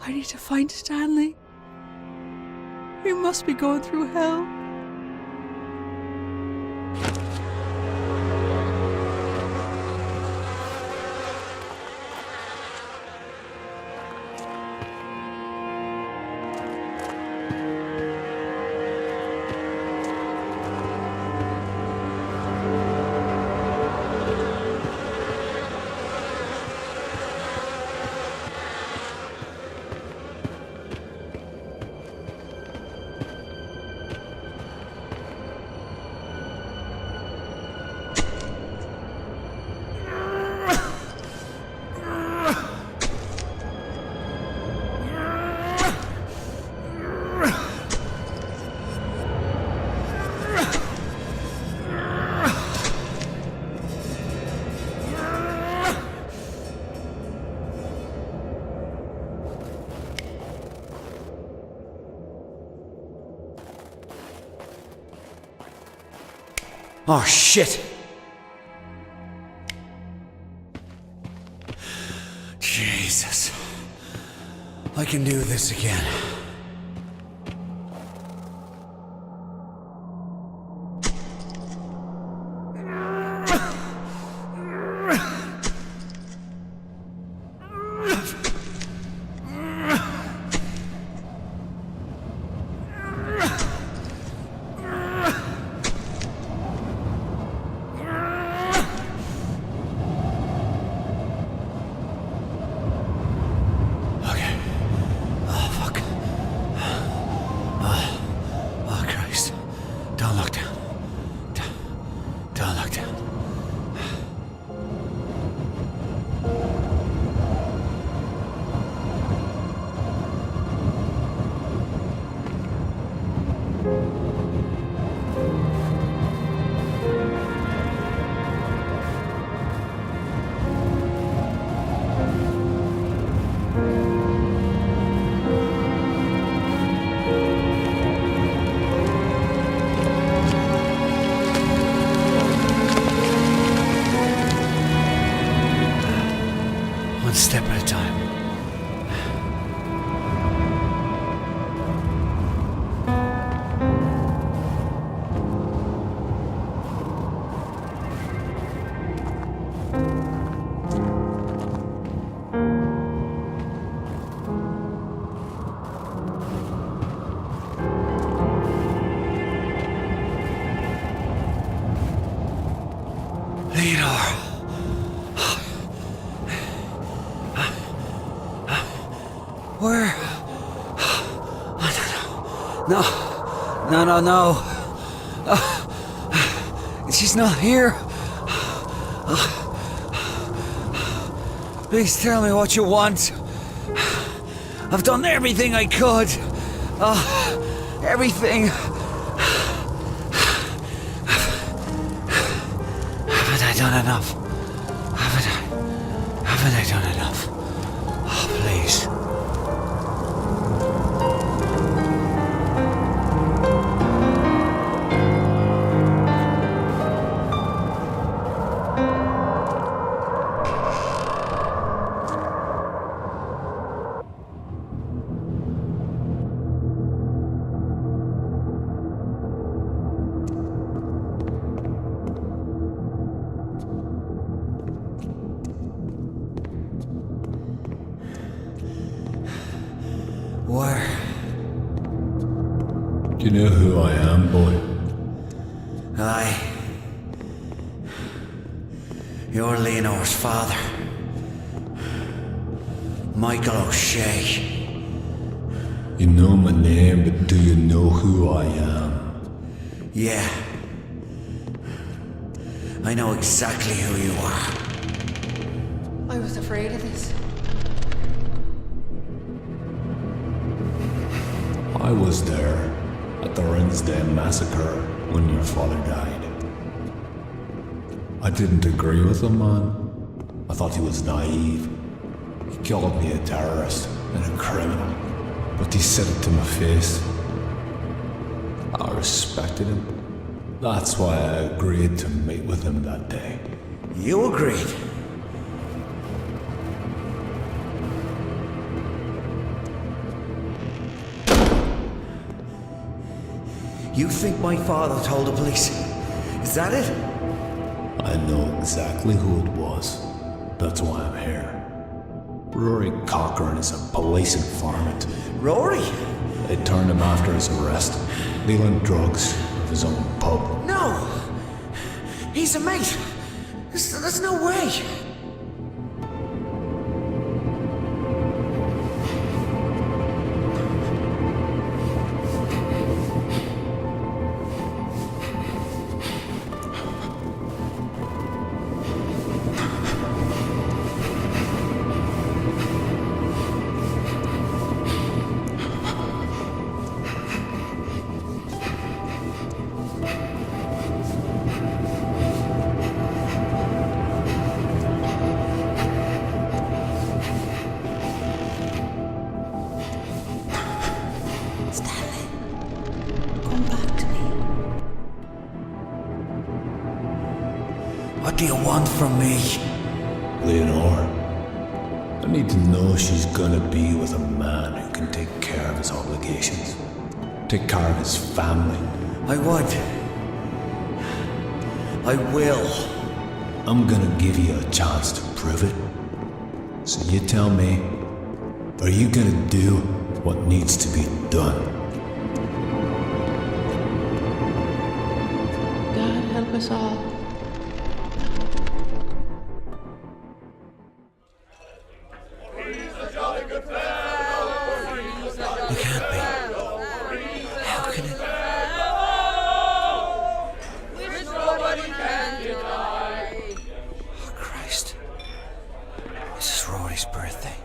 I need to find Stanley. He must be going through hell. Oh, shit! Jesus. I can do this again. One step at a time. Leonor. Where? No. She's not here. Please tell me what you want. I've done everything I could. Everything. Haven't I done enough? Haven't I done enough? Oh, please. Where? Do you know who I am, boy? Aye. You're Leonor's father. Michael O'Shea. You know my name, but do you know who I am? Yeah. I know exactly who you are. I was afraid of this. I was there at the Rinsday massacre when your father died. I didn't agree with him, man. I thought he was naive. He called me a terrorist and a criminal, but he said it to my face. I respected him, That's why I agreed to meet with him that day. You agreed. You think my father told the police? Is that it? I know exactly who it was. That's why I'm here. Rory Cochrane is a police informant. Rory? They turned him after his arrest, dealing drugs of his own pub. No! He's a mate! There's no way! What do you want from me? Leonore, I need to know she's gonna be with a man who can take care of his obligations, take care of his family. I would. I will. I'm gonna give you a chance to prove it. So you tell me, are you gonna do what needs to be done? God help us all. It can't be. How can it? Oh, Christ. This is Rory's birthday.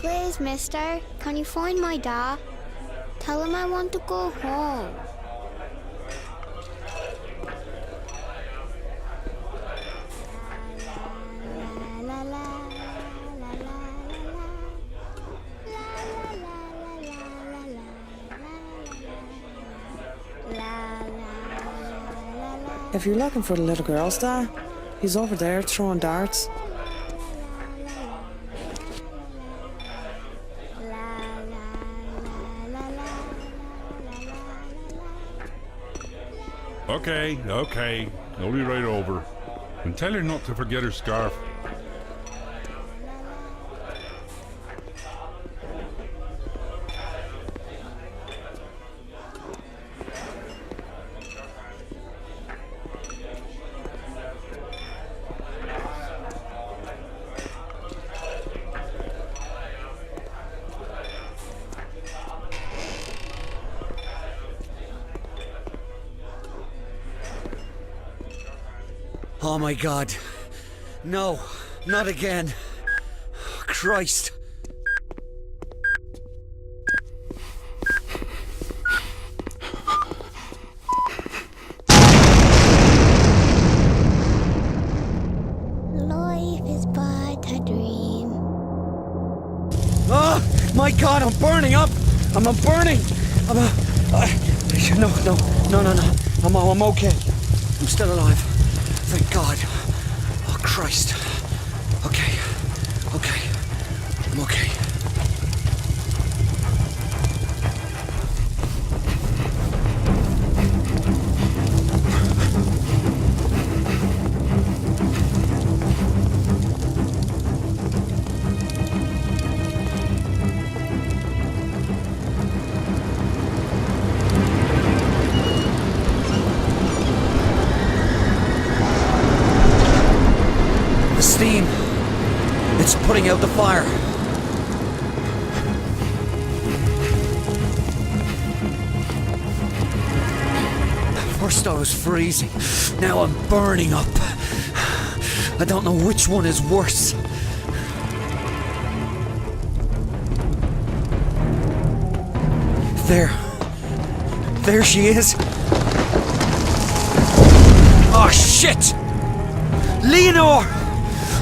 Please, mister, can you find my dad? Tell him I want to go home. If you're looking for the little girl's dad, he's over there throwing darts. Okay. I'll be right over. And tell her not to forget her scarf. Oh my God. No, not again. Christ. Life is but a dream. Oh my God, I'm burning up. I'm burning. No. I'm okay. I'm still alive. Thank God. Oh, Christ. Okay. I'm okay. The steam. It's putting out the fire. First I was freezing. Now I'm burning up. I don't know which one is worse. There she is. Oh shit! Leonor!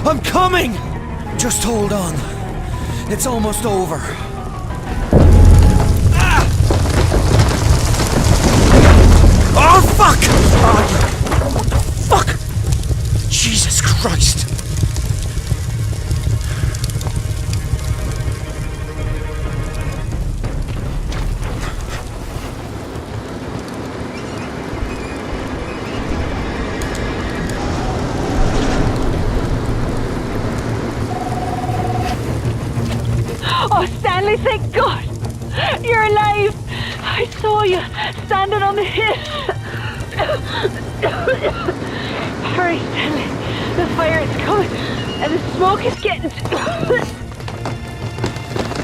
I'm coming! Just hold on. It's almost over. Ah! Oh fuck! Oh, fuck! Jesus Christ! Oh, Stanley, thank God! You're alive! I saw you standing on the hill. Hurry, Stanley. The fire is coming, and the smoke is getting...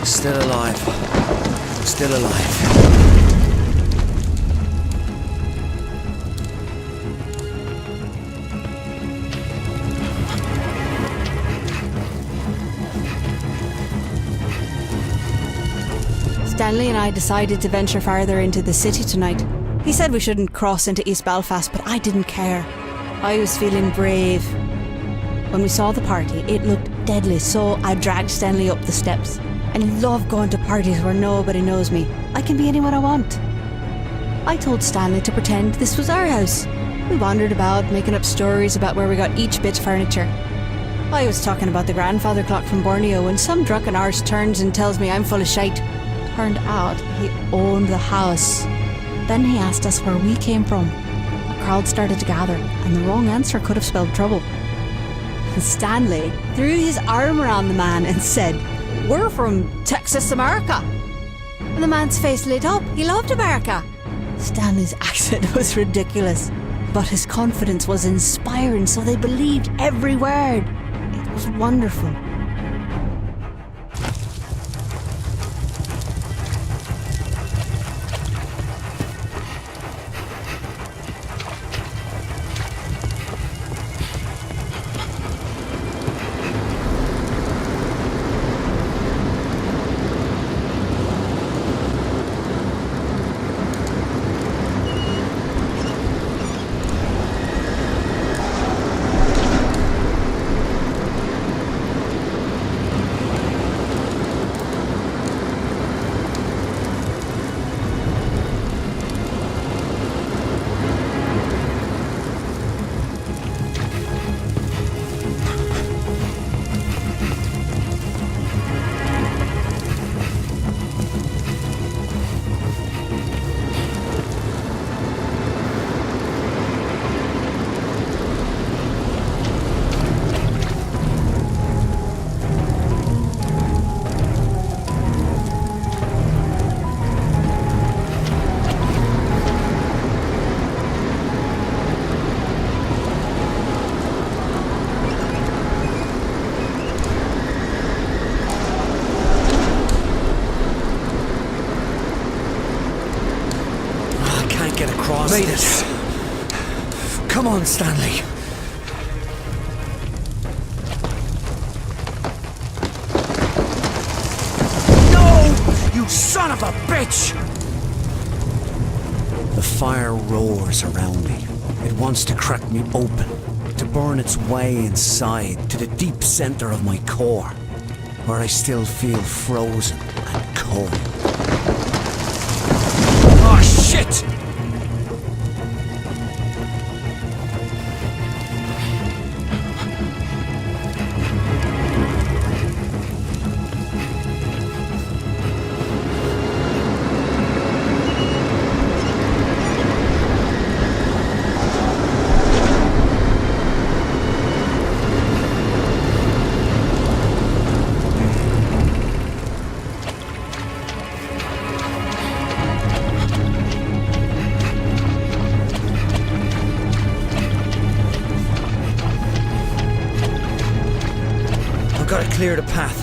Still alive. Still alive. Stanley and I decided to venture farther into the city tonight. He said we shouldn't cross into East Belfast, but I didn't care. I was feeling brave. When we saw the party, it looked deadly, so I dragged Stanley up the steps. I love going to parties where nobody knows me. I can be anyone I want. I told Stanley to pretend this was our house. We wandered about, making up stories about where we got each bit of furniture. I was talking about the grandfather clock from Borneo when some drunken arse turns and tells me I'm full of shite. Turned out he owned the house. Then he asked us where we came from. A crowd started to gather, and the wrong answer could have spelled trouble. Stanley threw his arm around the man and said, "We're from Texas, America." And the man's face lit up. He loved America. Stanley's accent was ridiculous, but his confidence was inspiring, so they believed every word. It was wonderful. Made it. Come on, Stanley. No! You son of a bitch! The fire roars around me. It wants to crack me open, to burn its way inside to the deep center of my core, where I still feel frozen and cold. Oh, shit! Gotta clear the path.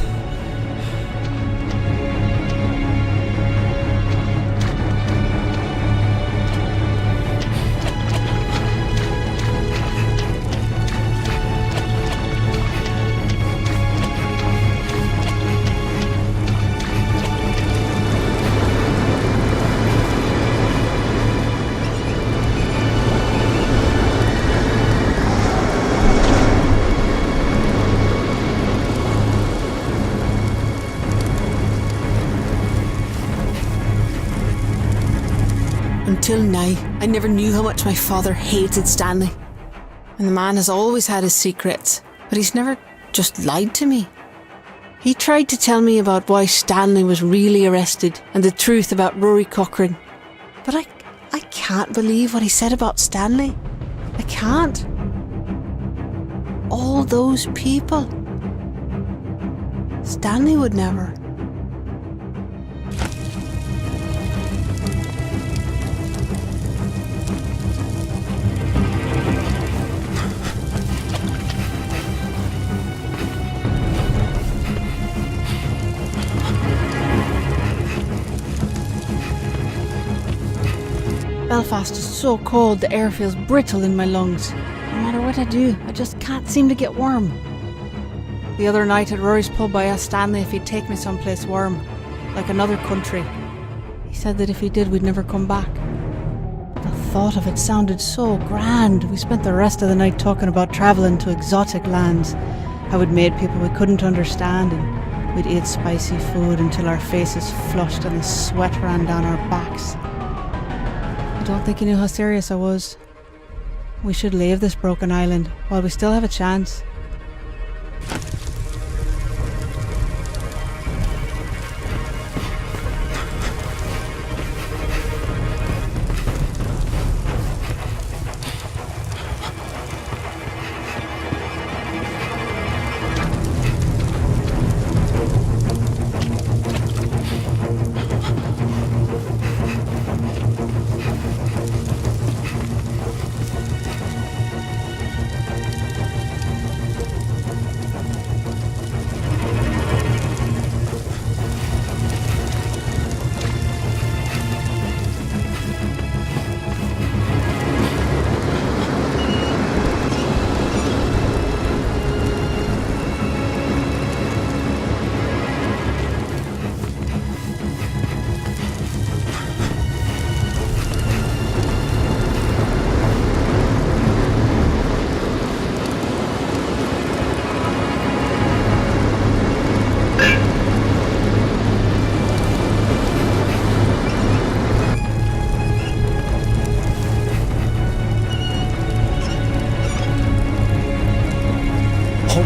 Till now, I never knew how much my father hated Stanley. And the man has always had his secrets, but he's never just lied to me. He tried to tell me about why Stanley was really arrested and the truth about Rory Cochrane. But I can't believe what he said about Stanley. I can't. All those people. Stanley would never. Belfast is so cold, the air feels brittle in my lungs. No matter what I do, I just can't seem to get warm. The other night at Rory's pub, I asked Stanley if he'd take me someplace warm, like another country. He said that if he did, we'd never come back. The thought of it sounded so grand. We spent the rest of the night talking about travelling to exotic lands, how we'd made people we couldn't understand, and we'd ate spicy food until our faces flushed and the sweat ran down our backs. I don't think he knew how serious I was. We should leave this broken island while we still have a chance.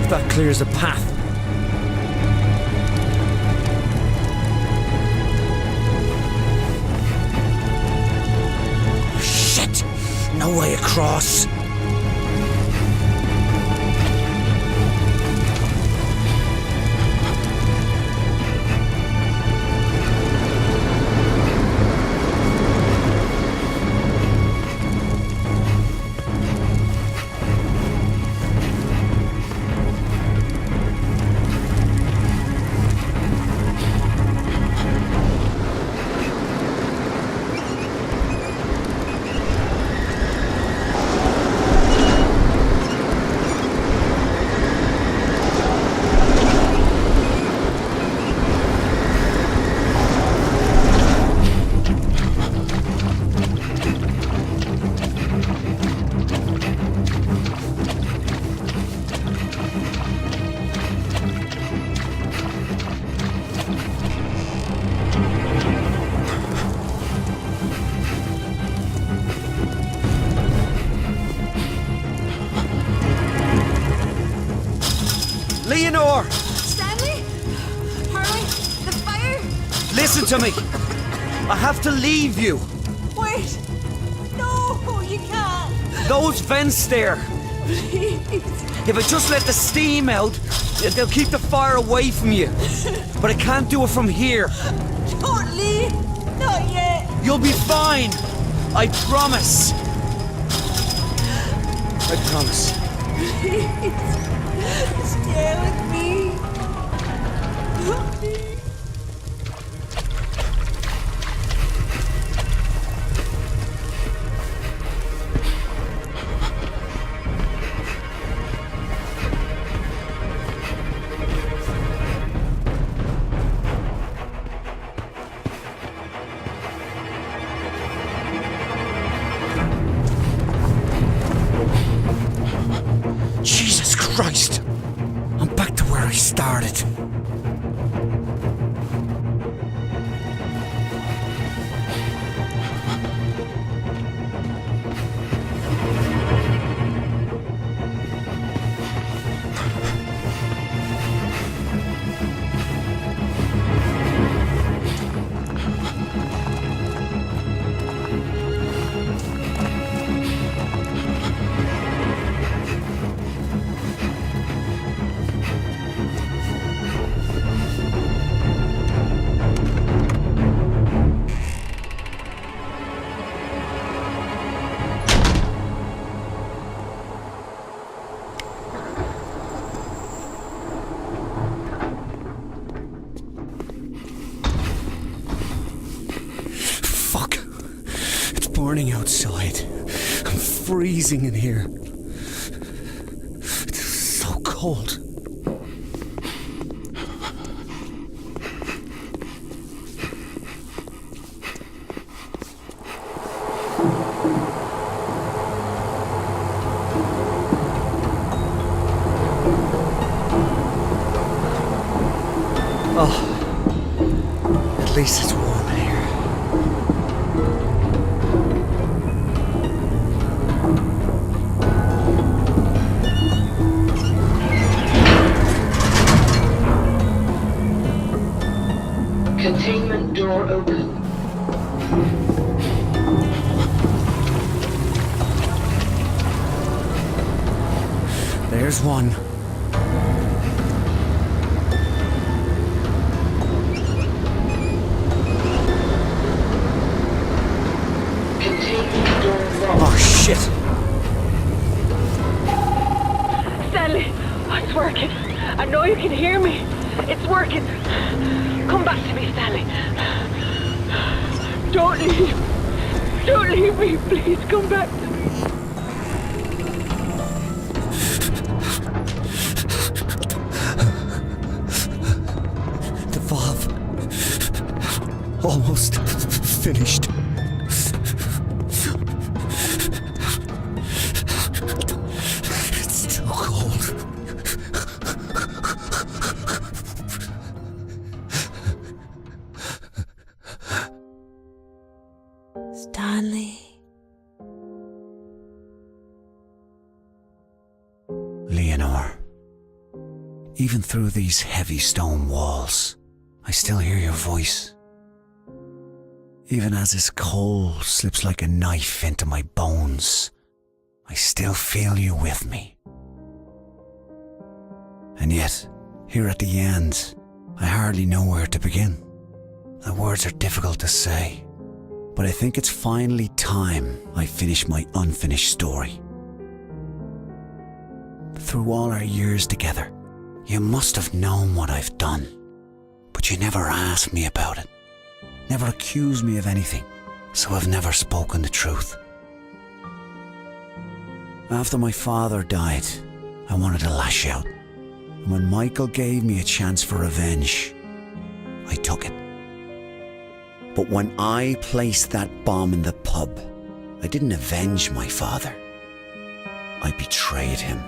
That clears a path. Shit! No way across. Leonore! Stanley? Hurry! The fire! Listen to me! I have to leave you! Wait! No, you can't! Those vents there! Please! If I just let the steam out, they'll keep the fire away from you. But I can't do it from here. Don't leave! Not yet! You'll be fine! I promise! I promise. Please! Stay with me! Please. Jesus Christ! I'm back to where I started. burning outside. I'm freezing in here. It's so cold. Oh, at least it's warm here. Containment door open. There's one. Containment door locked. Oh, shit. Stanley, oh, it's working. I know you can hear me. It's working. Come back to me, Stanley. Don't leave. Don't leave me, please. Come back to me. The valve. Almost finished. It's still cold. Stanley. Leonore, even through these heavy stone walls, I still hear your voice. Even as this cold slips like a knife into my bones, I still feel you with me. And yet, here at the end, I hardly know where to begin. The words are difficult to say, but I think it's finally time I finish my unfinished story. Through all our years together, you must have known what I've done, but you never asked me about it, never accused me of anything, so I've never spoken the truth. After my father died, I wanted to lash out, and when Michael gave me a chance for revenge, I took it. But when I placed that bomb in the pub, I didn't avenge my father. I betrayed him.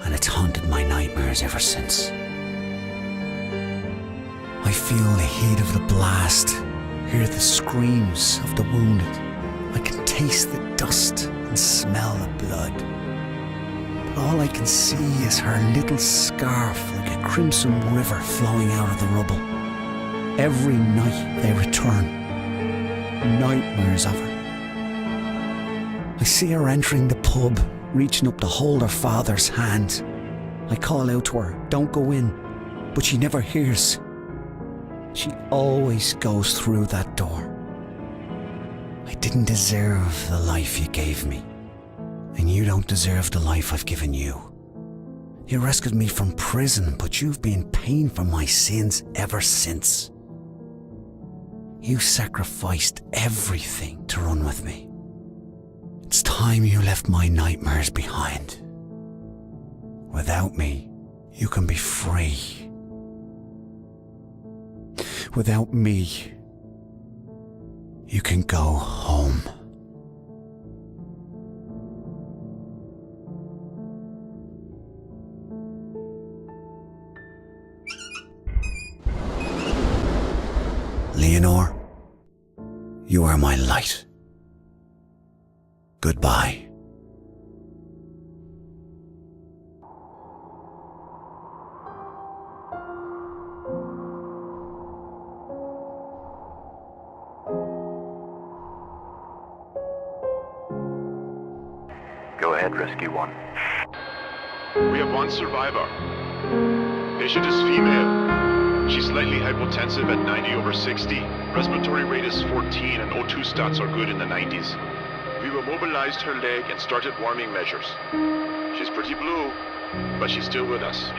And it's haunted my nightmares ever since. I feel the heat of the blast, hear the screams of the wounded. I can taste the dust and smell the blood. But all I can see is her little scarf like a crimson river flowing out of the rubble. Every night they return, nightmares of her. I see her entering the pub, reaching up to hold her father's hand. I call out to her, "Don't go in," but she never hears. She always goes through that door. I didn't deserve the life you gave me, and you don't deserve the life I've given you. You rescued me from prison, but you've been paying for my sins ever since. You sacrificed everything to run with me. It's time you left my nightmares behind. Without me, you can be free. Without me, you can go home. Leonore, you are my light. Goodbye. Go ahead, Rescue 1. We have one survivor. Patient is female. She's slightly hypotensive at 90/60. Respiratory rate is 14 and O2 stats are good in the 90s. We immobilized her leg and started warming measures. She's pretty blue, but she's still with us.